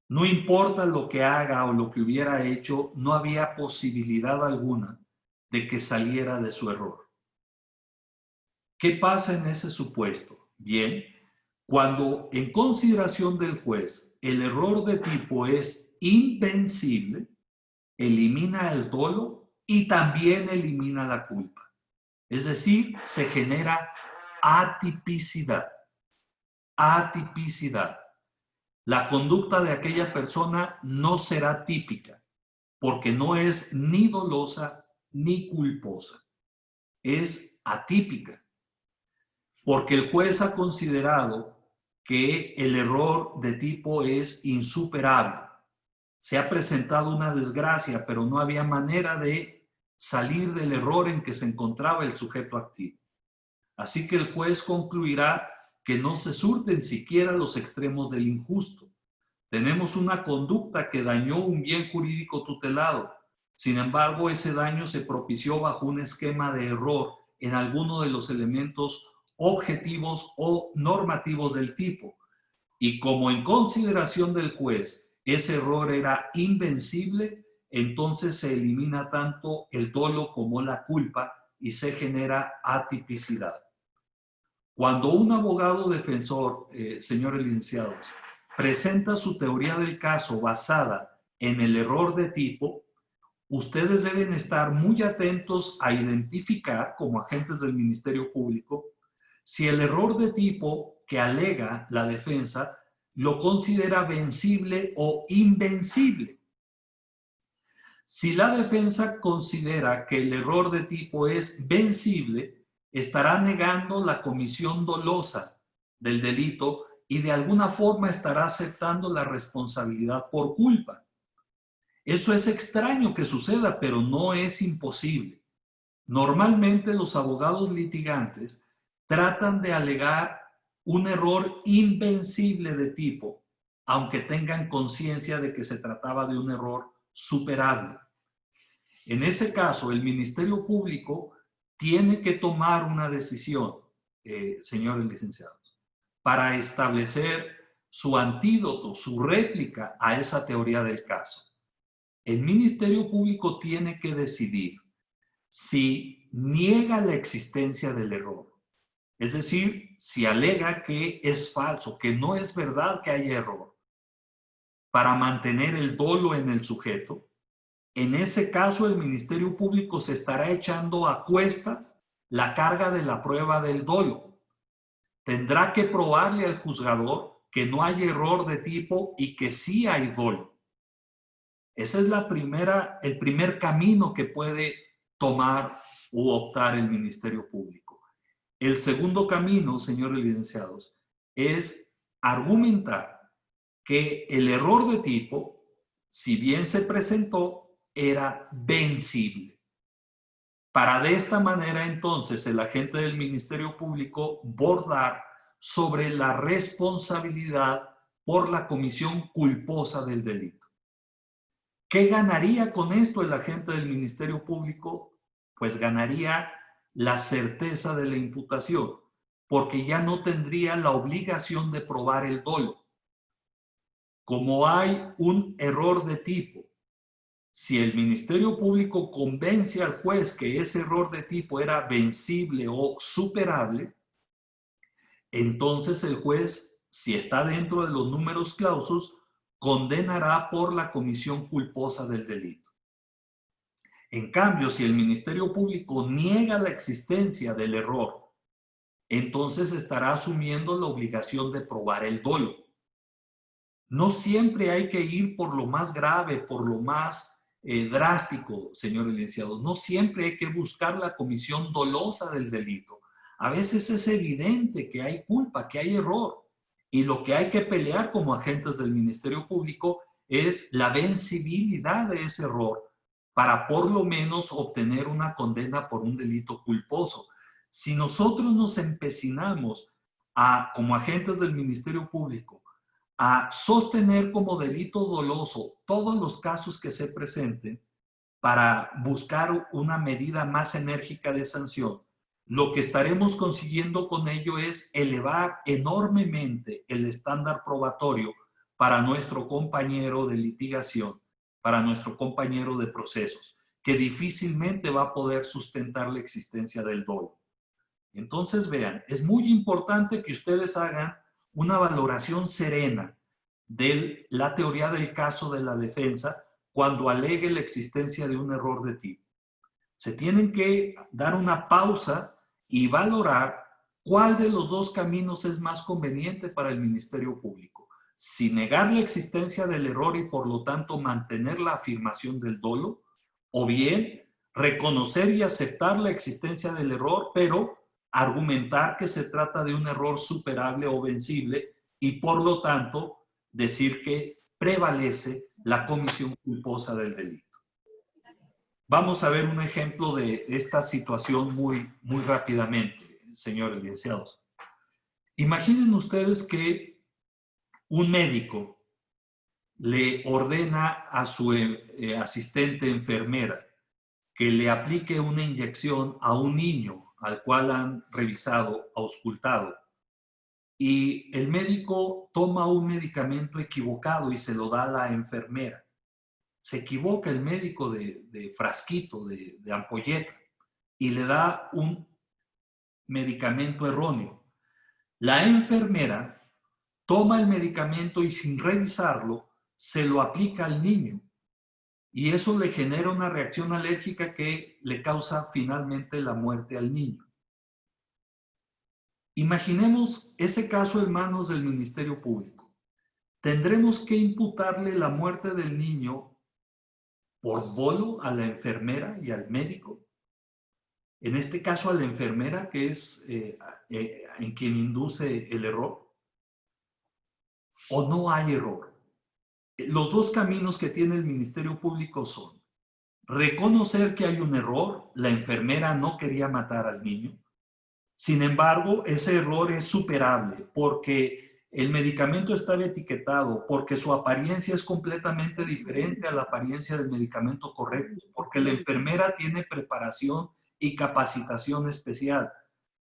No importa lo que haga o lo que hubiera hecho, no había posibilidad alguna de que saliera de su error. ¿Qué pasa en ese supuesto? Bien, cuando en consideración del juez el error de tipo es invencible, elimina el dolo y también elimina la culpa. Es decir, se genera atipicidad. Atipicidad. La conducta de aquella persona no será típica, porque no es ni dolosa ni culposa. Es atípica, porque el juez ha considerado que el error de tipo es insuperable. Se ha presentado una desgracia, pero no había manera de salir del error en que se encontraba el sujeto activo. Así que el juez concluirá que no se surten siquiera los extremos del injusto. Tenemos una conducta que dañó un bien jurídico tutelado. Sin embargo, ese daño se propició bajo un esquema de error en alguno de los elementos objetivos o normativos del tipo. Y como en consideración del juez ese error era invencible, entonces se elimina tanto el dolo como la culpa y se genera atipicidad. Cuando un abogado defensor, señores licenciados, presenta su teoría del caso basada en el error de tipo, ustedes deben estar muy atentos a identificar, como agentes del Ministerio Público, si el error de tipo que alega la defensa lo considera vencible o invencible. Si la defensa considera que el error de tipo es vencible, estará negando la comisión dolosa del delito y de alguna forma estará aceptando la responsabilidad por culpa. Eso es extraño que suceda, pero no es imposible. Normalmente los abogados litigantes tratan de alegar un error invencible de tipo, aunque tengan conciencia de que se trataba de un error superable. En ese caso, el Ministerio Público tiene que tomar una decisión, señores licenciados, para establecer su antídoto, su réplica a esa teoría del caso. El Ministerio Público tiene que decidir si niega la existencia del error. Es decir, si alega que es falso, que no es verdad que haya error, para mantener el dolo en el sujeto. En ese caso, el Ministerio Público se estará echando a cuestas la carga de la prueba del dolo. Tendrá que probarle al juzgador que no hay error de tipo y que sí hay dolo. Ese es el primer camino que puede tomar u optar el Ministerio Público. El segundo camino, señores licenciados, es argumentar que el error de tipo, si bien se presentó, era vencible. Para de esta manera entonces el agente del Ministerio Público bordar sobre la responsabilidad por la comisión culposa del delito. ¿Qué ganaría con esto el agente del Ministerio Público? Pues ganaría la certeza de la imputación. porque ya no tendría la obligación de probar el dolo. Como hay un error de tipo, si el Ministerio Público convence al juez que ese error de tipo era vencible o superable, entonces el juez, si está dentro de los números clausus, condenará por la comisión culposa del delito. En cambio, si el Ministerio Público niega la existencia del error, entonces estará asumiendo la obligación de probar el dolo. No siempre hay que ir por lo más grave, por lo más drástico, señores licenciados. No siempre hay que buscar la comisión dolosa del delito. A veces es evidente que hay culpa, que hay error. Y lo que hay que pelear como agentes del Ministerio Público es la vencibilidad de ese error para por lo menos obtener una condena por un delito culposo. Si nosotros nos empecinamos como agentes del Ministerio Público a sostener como delito doloso todos los casos que se presenten para buscar una medida más enérgica de sanción, lo que estaremos consiguiendo con ello es elevar enormemente el estándar probatorio para nuestro compañero de litigación, para nuestro compañero de procesos, que difícilmente va a poder sustentar la existencia del dolo. Entonces, vean, es muy importante que ustedes hagan una valoración serena de la teoría del caso de la defensa cuando alegue la existencia de un error de tipo. Se tienen que dar una pausa y valorar cuál de los dos caminos es más conveniente para el Ministerio Público. Si negar la existencia del error y por lo tanto mantener la afirmación del dolo, o bien reconocer y aceptar la existencia del error, pero argumentar que se trata de un error superable o vencible y por lo tanto decir que prevalece la comisión culposa del delito. Vamos a ver un ejemplo de esta situación muy rápidamente, señores licenciados. Imaginen ustedes que un médico le ordena a su asistente enfermera que le aplique una inyección a un niño al cual han revisado, auscultado. Y el médico toma un medicamento equivocado y se lo da a la enfermera. Se equivoca el médico de frasquito, de ampolleta, y le da un medicamento erróneo. La enfermera toma el medicamento y sin revisarlo, se lo aplica al niño. Y eso le genera una reacción alérgica que le causa finalmente la muerte al niño. Imaginemos ese caso en manos del Ministerio Público. ¿Tendremos que imputarle la muerte del niño por dolo a la enfermera y al médico? En este caso a la enfermera, que es en quien induce el error. ¿O no hay error? Los dos caminos que tiene el Ministerio Público son reconocer que hay un error, la enfermera no quería matar al niño. Sin embargo, ese error es superable porque el medicamento estaba etiquetado, porque su apariencia es completamente diferente a la apariencia del medicamento correcto, porque la enfermera tiene preparación y capacitación especial,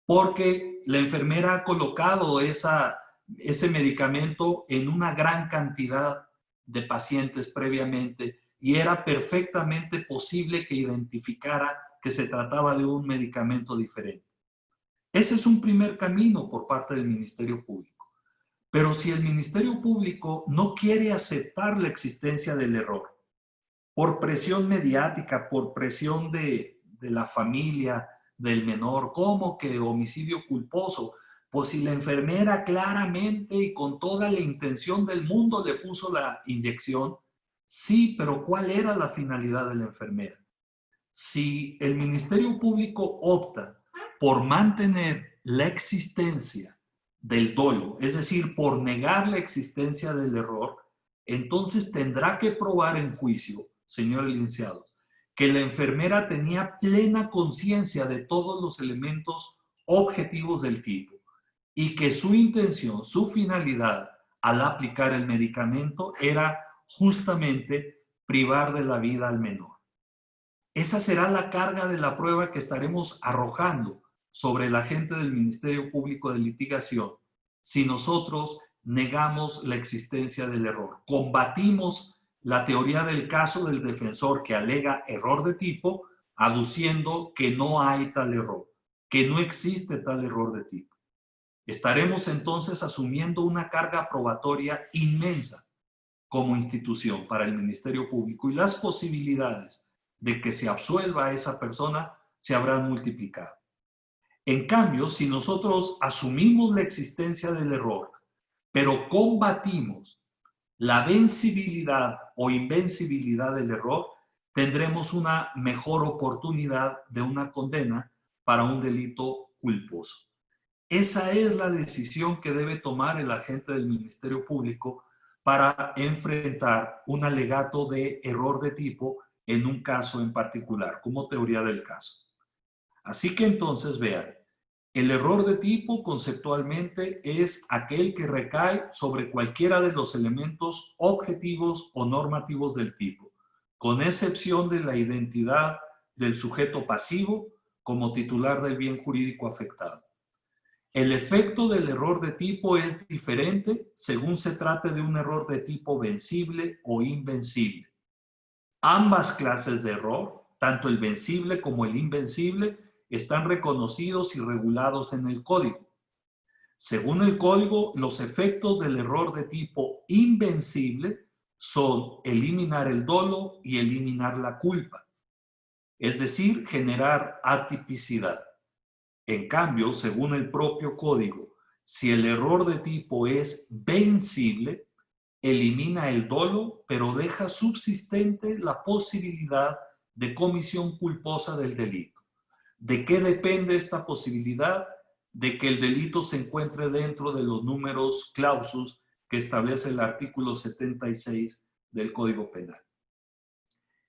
porque la enfermera ha colocado ese medicamento en una gran cantidad de pacientes previamente y era perfectamente posible que identificara que se trataba de un medicamento diferente. Ese es un primer camino por parte del Ministerio Público. Pero si el Ministerio Público no quiere aceptar la existencia del error, por presión mediática, por presión de la familia del menor, como que homicidio culposo, pues si la enfermera claramente y con toda la intención del mundo le puso la inyección, sí, pero ¿cuál era la finalidad de la enfermera? Si el Ministerio Público opta por mantener la existencia del dolo, es decir, por negar la existencia del error, entonces tendrá que probar en juicio, señores licenciados, que la enfermera tenía plena conciencia de todos los elementos objetivos del tipo y que su intención, su finalidad al aplicar el medicamento era justamente privar de la vida al menor. Esa será la carga de la prueba que estaremos arrojando sobre el agente del Ministerio Público de Litigación si nosotros negamos la existencia del error. Combatimos la teoría del caso del defensor que alega error de tipo, aduciendo que no hay tal error, que no existe tal error de tipo. Estaremos entonces asumiendo una carga probatoria inmensa como institución para el Ministerio Público y las posibilidades de que se absuelva a esa persona se habrán multiplicado. En cambio, si nosotros asumimos la existencia del error, pero combatimos la vencibilidad o invencibilidad del error, tendremos una mejor oportunidad de una condena para un delito culposo. Esa es la decisión que debe tomar el agente del Ministerio Público para enfrentar un alegato de error de tipo en un caso en particular, como teoría del caso. Así que entonces vean, el error de tipo conceptualmente es aquel que recae sobre cualquiera de los elementos objetivos o normativos del tipo, con excepción de la identidad del sujeto pasivo como titular del bien jurídico afectado. El efecto del error de tipo es diferente según se trate de un error de tipo vencible o invencible. Ambas clases de error, tanto el vencible como el invencible, están reconocidos y regulados en el código. Según el código, los efectos del error de tipo invencible son eliminar el dolo y eliminar la culpa, es decir, generar atipicidad. En cambio, según el propio código, si el error de tipo es vencible, elimina el dolo, pero deja subsistente la posibilidad de comisión culposa del delito. ¿De qué depende esta posibilidad? De que el delito se encuentre dentro de los números clausus que establece el artículo 76 del Código Penal.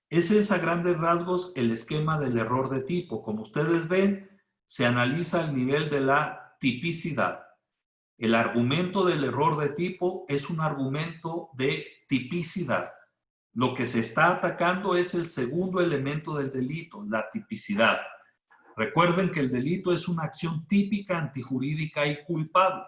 Ese es a grandes rasgos el esquema del error de tipo. Como ustedes ven, se analiza el nivel de la tipicidad. El argumento del error de tipo es un argumento de tipicidad. Lo que se está atacando es el segundo elemento del delito, la tipicidad. Recuerden que el delito es una acción típica, antijurídica y culpable.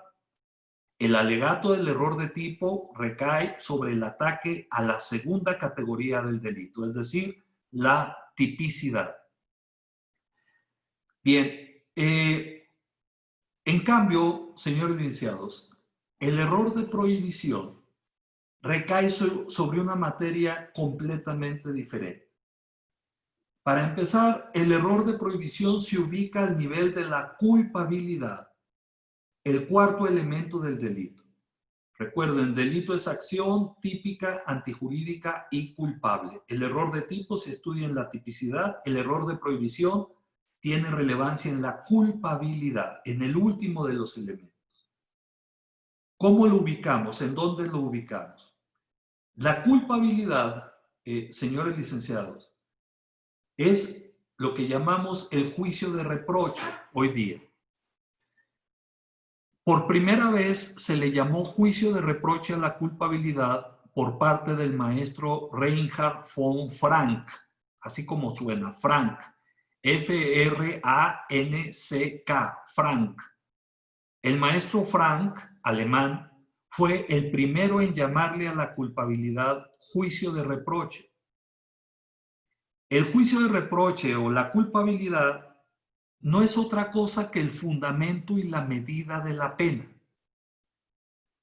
El alegato del error de tipo recae sobre el ataque a la segunda categoría del delito, es decir, la tipicidad. Bien, en cambio, señores licenciados, el error de prohibición recae sobre una materia completamente diferente. Para empezar, el error de prohibición se ubica al nivel de la culpabilidad, el cuarto elemento del delito. Recuerden, delito es acción típica, antijurídica y culpable. El error de tipo se estudia en la tipicidad, el error de prohibición tiene relevancia en la culpabilidad, en el último de los elementos. ¿Cómo lo ubicamos? ¿En dónde lo ubicamos? La culpabilidad, señores licenciados, es lo que llamamos el juicio de reproche hoy día. Por primera vez se le llamó juicio de reproche a la culpabilidad por parte del maestro Reinhard von Frank, así como suena, Frank, F-R-A-N-C-K, Frank. El maestro Frank, alemán, fue el primero en llamarle a la culpabilidad juicio de reproche. El juicio de reproche o la culpabilidad no es otra cosa que el fundamento y la medida de la pena.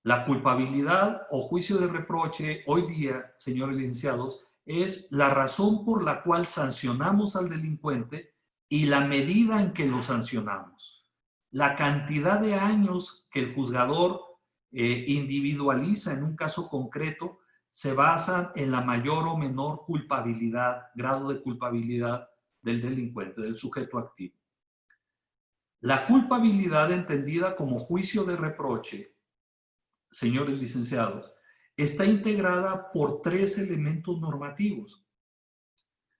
La culpabilidad o juicio de reproche hoy día, señores licenciados, es la razón por la cual sancionamos al delincuente y la medida en que lo sancionamos. La cantidad de años que el juzgador individualiza en un caso concreto se basa en la mayor o menor culpabilidad, grado de culpabilidad del delincuente, del sujeto activo. La culpabilidad entendida como juicio de reproche, señores licenciados, está integrada por tres elementos normativos.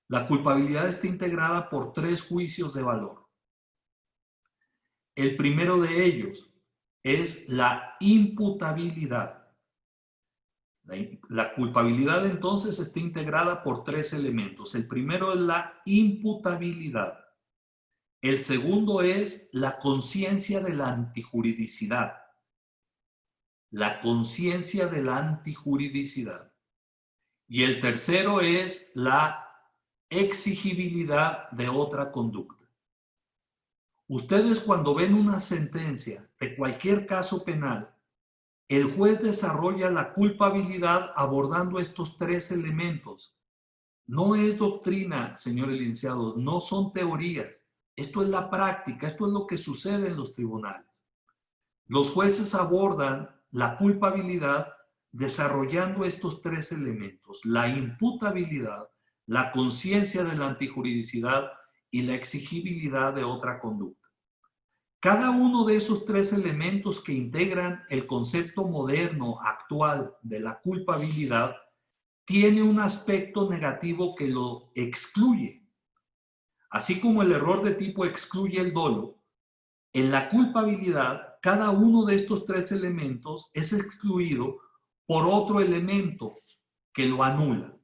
La culpabilidad está integrada por tres juicios de valor. El primero de ellos es la imputabilidad. La culpabilidad entonces está integrada por tres elementos. El primero es la imputabilidad. El segundo es la conciencia de la antijuridicidad. La conciencia de la antijuridicidad. Y el tercero es la exigibilidad de otra conducta. Ustedes cuando ven una sentencia de cualquier caso penal, el juez desarrolla la culpabilidad abordando estos tres elementos. No es doctrina, señores licenciados, no son teorías. Esto es la práctica, esto es lo que sucede en los tribunales. Los jueces abordan la culpabilidad desarrollando estos tres elementos: la imputabilidad, la conciencia de la antijuridicidad y la exigibilidad de otra conducta. Cada uno de esos tres elementos que integran el concepto moderno actual de la culpabilidad tiene un aspecto negativo que lo excluye. Así como el error de tipo excluye el dolo, en la culpabilidad cada uno de estos tres elementos es excluido por otro elemento que lo anula.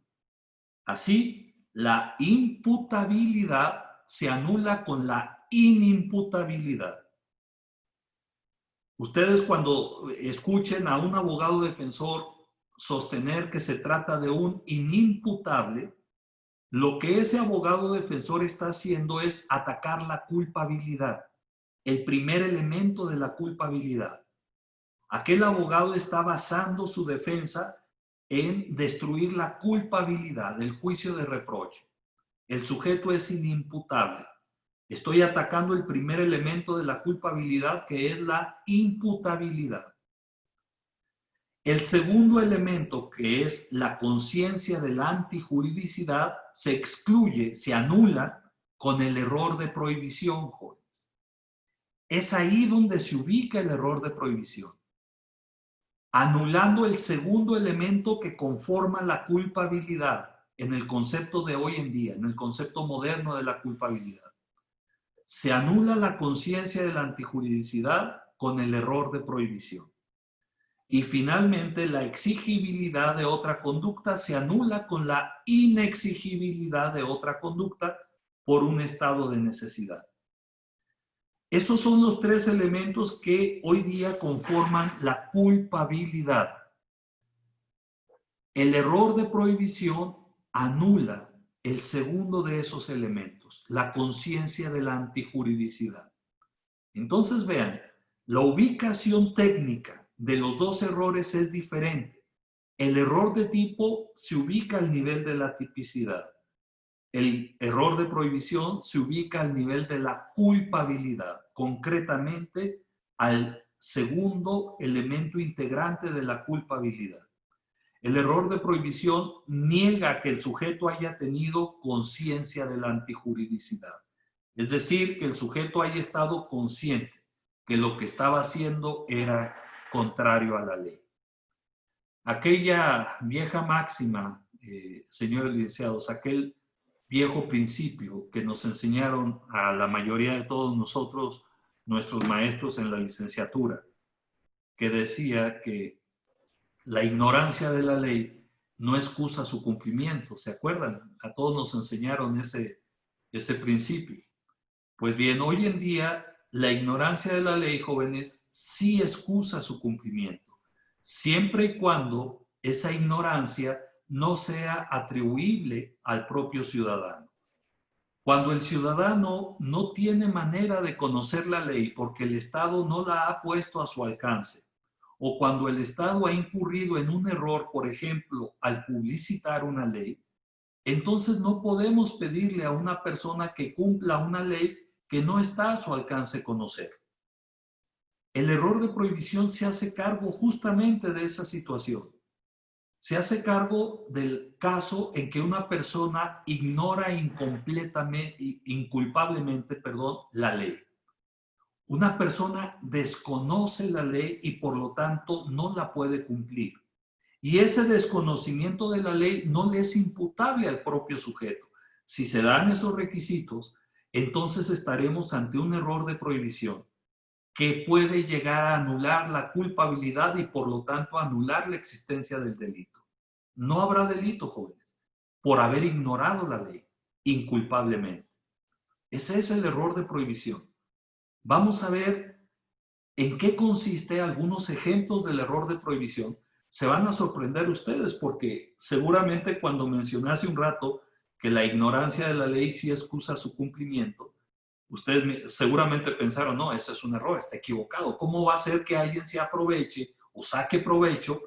Así, la imputabilidad se anula con la inimputabilidad. Ustedes cuando escuchen a un abogado defensor sostener que se trata de un inimputable, lo que ese abogado defensor está haciendo es atacar la culpabilidad, el primer elemento de la culpabilidad. Aquel abogado está basando su defensa en destruir la culpabilidad, el juicio de reproche. El sujeto es inimputable. Estoy atacando el primer elemento de la culpabilidad, que es la imputabilidad. El segundo elemento, que es la conciencia de la antijuridicidad, se excluye, se anula con el error de prohibición, jóvenes. Es ahí donde se ubica el error de prohibición, anulando el segundo elemento que conforma la culpabilidad en el concepto de hoy en día, en el concepto moderno de la culpabilidad. Se anula la conciencia de la antijuridicidad con el error de prohibición. Y finalmente, la exigibilidad de otra conducta se anula con la inexigibilidad de otra conducta por un estado de necesidad. Esos son los tres elementos que hoy día conforman la culpabilidad. El error de prohibición anula el segundo de esos elementos, la conciencia de la antijuridicidad. Entonces vean, la ubicación técnica de los dos errores es diferente. El error de tipo se ubica al nivel de la tipicidad. El error de prohibición se ubica al nivel de la culpabilidad, concretamente al segundo elemento integrante de la culpabilidad. El error de prohibición niega que el sujeto haya tenido conciencia de la antijuridicidad. Es decir, que el sujeto haya estado consciente que lo que estaba haciendo era contrario a la ley. Aquella vieja máxima, señores licenciados, aquel viejo principio que nos enseñaron a la mayoría de todos nosotros, nuestros maestros en la licenciatura, que decía que la ignorancia de la ley no excusa su cumplimiento. ¿Se acuerdan? A todos nos enseñaron ese principio. Pues bien, hoy en día la ignorancia de la ley, jóvenes, sí excusa su cumplimiento, siempre y cuando esa ignorancia no sea atribuible al propio ciudadano. Cuando el ciudadano no tiene manera de conocer la ley porque el Estado no la ha puesto a su alcance, o cuando el Estado ha incurrido en un error, por ejemplo, al publicitar una ley, entonces no podemos pedirle a una persona que cumpla una ley que no está a su alcance conocer. El error de prohibición se hace cargo justamente de esa situación. Se hace cargo del caso en que una persona ignora inculpablemente, la ley. Una persona desconoce la ley y por lo tanto no la puede cumplir. Y ese desconocimiento de la ley no le es imputable al propio sujeto. Si se dan esos requisitos, entonces estaremos ante un error de prohibición que puede llegar a anular la culpabilidad y por lo tanto anular la existencia del delito. No habrá delito, jóvenes, por haber ignorado la ley inculpablemente. Ese es el error de prohibición. Vamos a ver en qué consiste algunos ejemplos del error de prohibición. Se van a sorprender ustedes porque seguramente cuando mencioné hace un rato que la ignorancia de la ley sí excusa su cumplimiento, ustedes seguramente pensaron, no, ese es un error, está equivocado. ¿Cómo va a ser que alguien se aproveche o saque provecho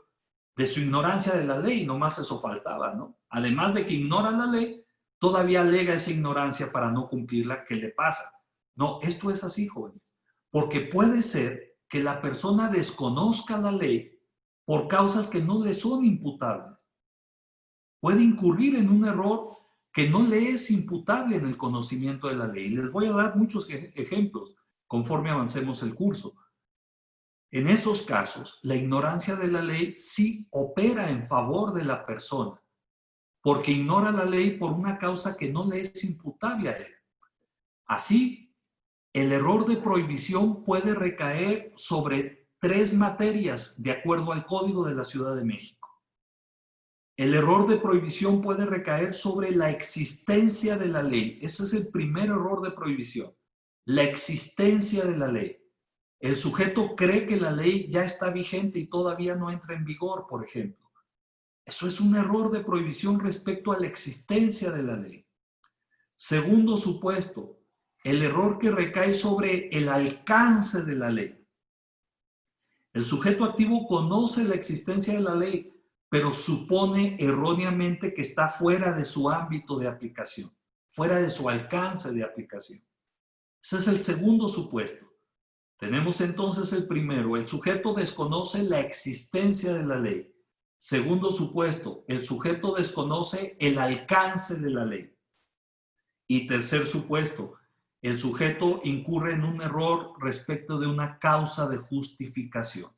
de su ignorancia de la ley? Nomás eso faltaba, ¿no? Además de que ignora la ley, todavía alega esa ignorancia para no cumplirla. ¿Qué le pasa? No, esto es así, jóvenes. Porque puede ser que la persona desconozca la ley por causas que no le son imputables. Puede incurrir en un error que no le es imputable en el conocimiento de la ley. Les voy a dar muchos ejemplos conforme avancemos el curso. En esos casos, la ignorancia de la ley sí opera en favor de la persona, porque ignora la ley por una causa que no le es imputable a él. Así, el error de prohibición puede recaer sobre 3 materias de acuerdo al Código de la Ciudad de México. El error de prohibición puede recaer sobre la existencia de la ley. Ese es el primer error de prohibición. La existencia de la ley. El sujeto cree que la ley ya está vigente y todavía no entra en vigor, por ejemplo. Eso es un error de prohibición respecto a la existencia de la ley. Segundo supuesto, el error que recae sobre el alcance de la ley. El sujeto activo conoce la existencia de la ley, pero supone erróneamente que está fuera de su ámbito de aplicación, fuera de su alcance de aplicación. Ese es el segundo supuesto. Tenemos entonces el primero, el sujeto desconoce la existencia de la ley. Segundo supuesto, el sujeto desconoce el alcance de la ley. Y tercer supuesto, el sujeto incurre en un error respecto de una causa de justificación.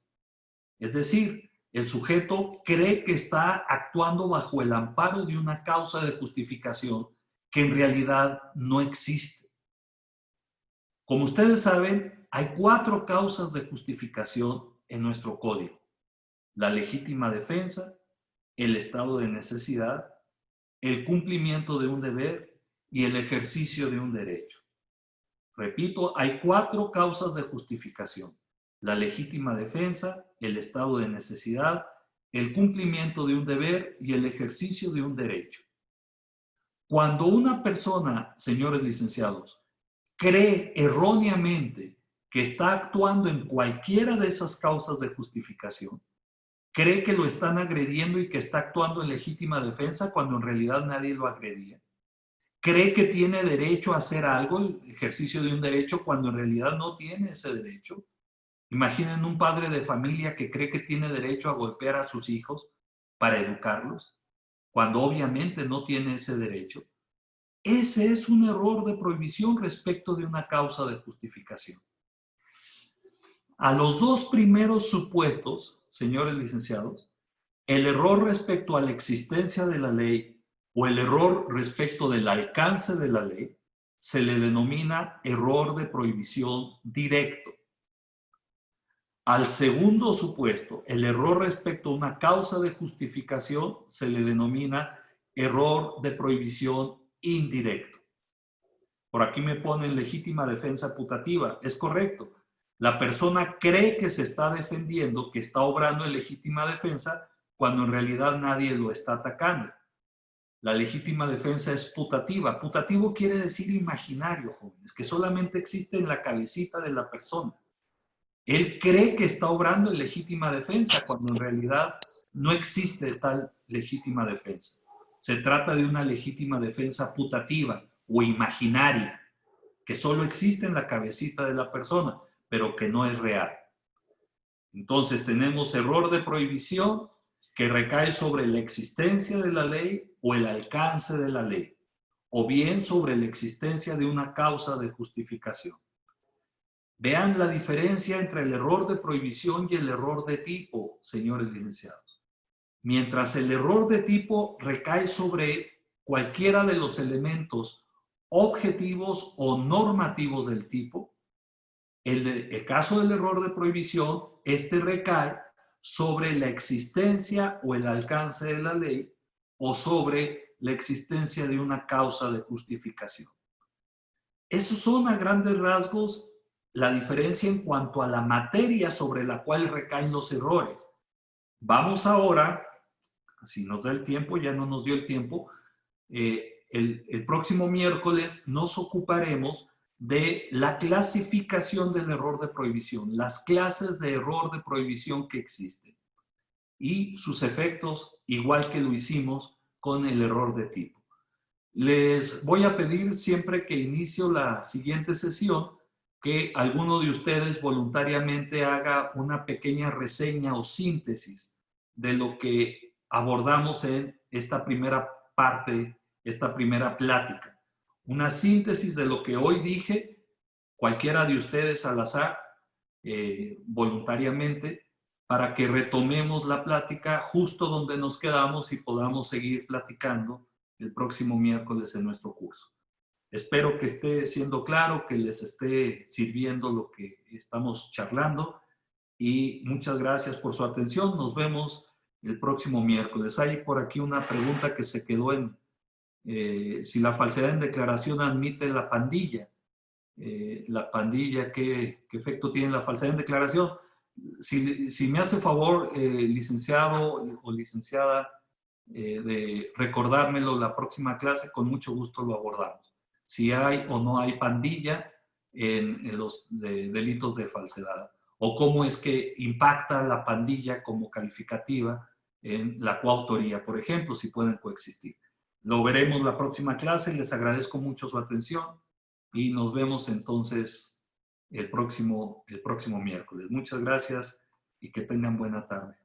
Es decir, el sujeto cree que está actuando bajo el amparo de una causa de justificación que en realidad no existe. Como ustedes saben, hay 4 causas de justificación en nuestro código: la legítima defensa, el estado de necesidad, el cumplimiento de un deber y el ejercicio de un derecho. Repito, hay 4 causas de justificación: la legítima defensa, el estado de necesidad, el cumplimiento de un deber y el ejercicio de un derecho. Cuando una persona, señores licenciados, cree erróneamente que está actuando en cualquiera de esas causas de justificación, cree que lo están agrediendo y que está actuando en legítima defensa cuando en realidad nadie lo agredía, cree que tiene derecho a hacer algo, el ejercicio de un derecho, cuando en realidad no tiene ese derecho. Imaginen un padre de familia que cree que tiene derecho a golpear a sus hijos para educarlos, cuando obviamente no tiene ese derecho. Ese es un error de prohibición respecto de una causa de justificación. A los 2 primeros supuestos, señores licenciados, el error respecto a la existencia de la ley o el error respecto del alcance de la ley se le denomina error de prohibición directo. Al segundo supuesto, el error respecto a una causa de justificación se le denomina error de prohibición indirecto. Por aquí me ponen legítima defensa putativa. Es correcto. La persona cree que se está defendiendo, que está obrando en legítima defensa, cuando en realidad nadie lo está atacando. La legítima defensa es putativa. Putativo quiere decir imaginario, jóvenes, que solamente existe en la cabecita de la persona. Él cree que está obrando en legítima defensa, cuando en realidad no existe tal legítima defensa. Se trata de una legítima defensa putativa o imaginaria, que solo existe en la cabecita de la persona, pero que no es real. Entonces tenemos error de prohibición que recae sobre la existencia de la ley o el alcance de la ley, o bien sobre la existencia de una causa de justificación. Vean la diferencia entre el error de prohibición y el error de tipo, señores licenciados. Mientras el error de tipo recae sobre cualquiera de los elementos objetivos o normativos del tipo, el caso del error de prohibición, este recae sobre la existencia o el alcance de la ley o sobre la existencia de una causa de justificación. Esos son a grandes rasgos la diferencia en cuanto a la materia sobre la cual recaen los errores. Vamos ahora, si nos da el tiempo, ya no nos dio el tiempo, el próximo miércoles nos ocuparemos de la clasificación del error de prohibición, las clases de error de prohibición que existen y sus efectos, igual que lo hicimos con el error de tipo. Les voy a pedir siempre que inicio la siguiente sesión que alguno de ustedes voluntariamente haga una pequeña reseña o síntesis de lo que abordamos en esta primera parte, esta primera plática. Una síntesis de lo que hoy dije, cualquiera de ustedes al azar, voluntariamente, para que retomemos la plática justo donde nos quedamos y podamos seguir platicando el próximo miércoles en nuestro curso. Espero que esté siendo claro, que les esté sirviendo lo que estamos charlando y muchas gracias por su atención. Nos vemos el próximo miércoles. Hay por aquí una pregunta que se quedó en si la falsedad en declaración admite la pandilla. La pandilla, ¿qué efecto tiene la falsedad en declaración? Si me hace favor, licenciado o licenciada, de recordármelo la próxima clase, con mucho gusto lo abordamos. Si hay o no hay pandilla en los delitos de falsedad, o cómo es que impacta la pandilla como calificativa en la coautoría, por ejemplo, si pueden coexistir. Lo veremos la próxima clase, les agradezco mucho su atención y nos vemos entonces el próximo miércoles. Muchas gracias y que tengan buena tarde.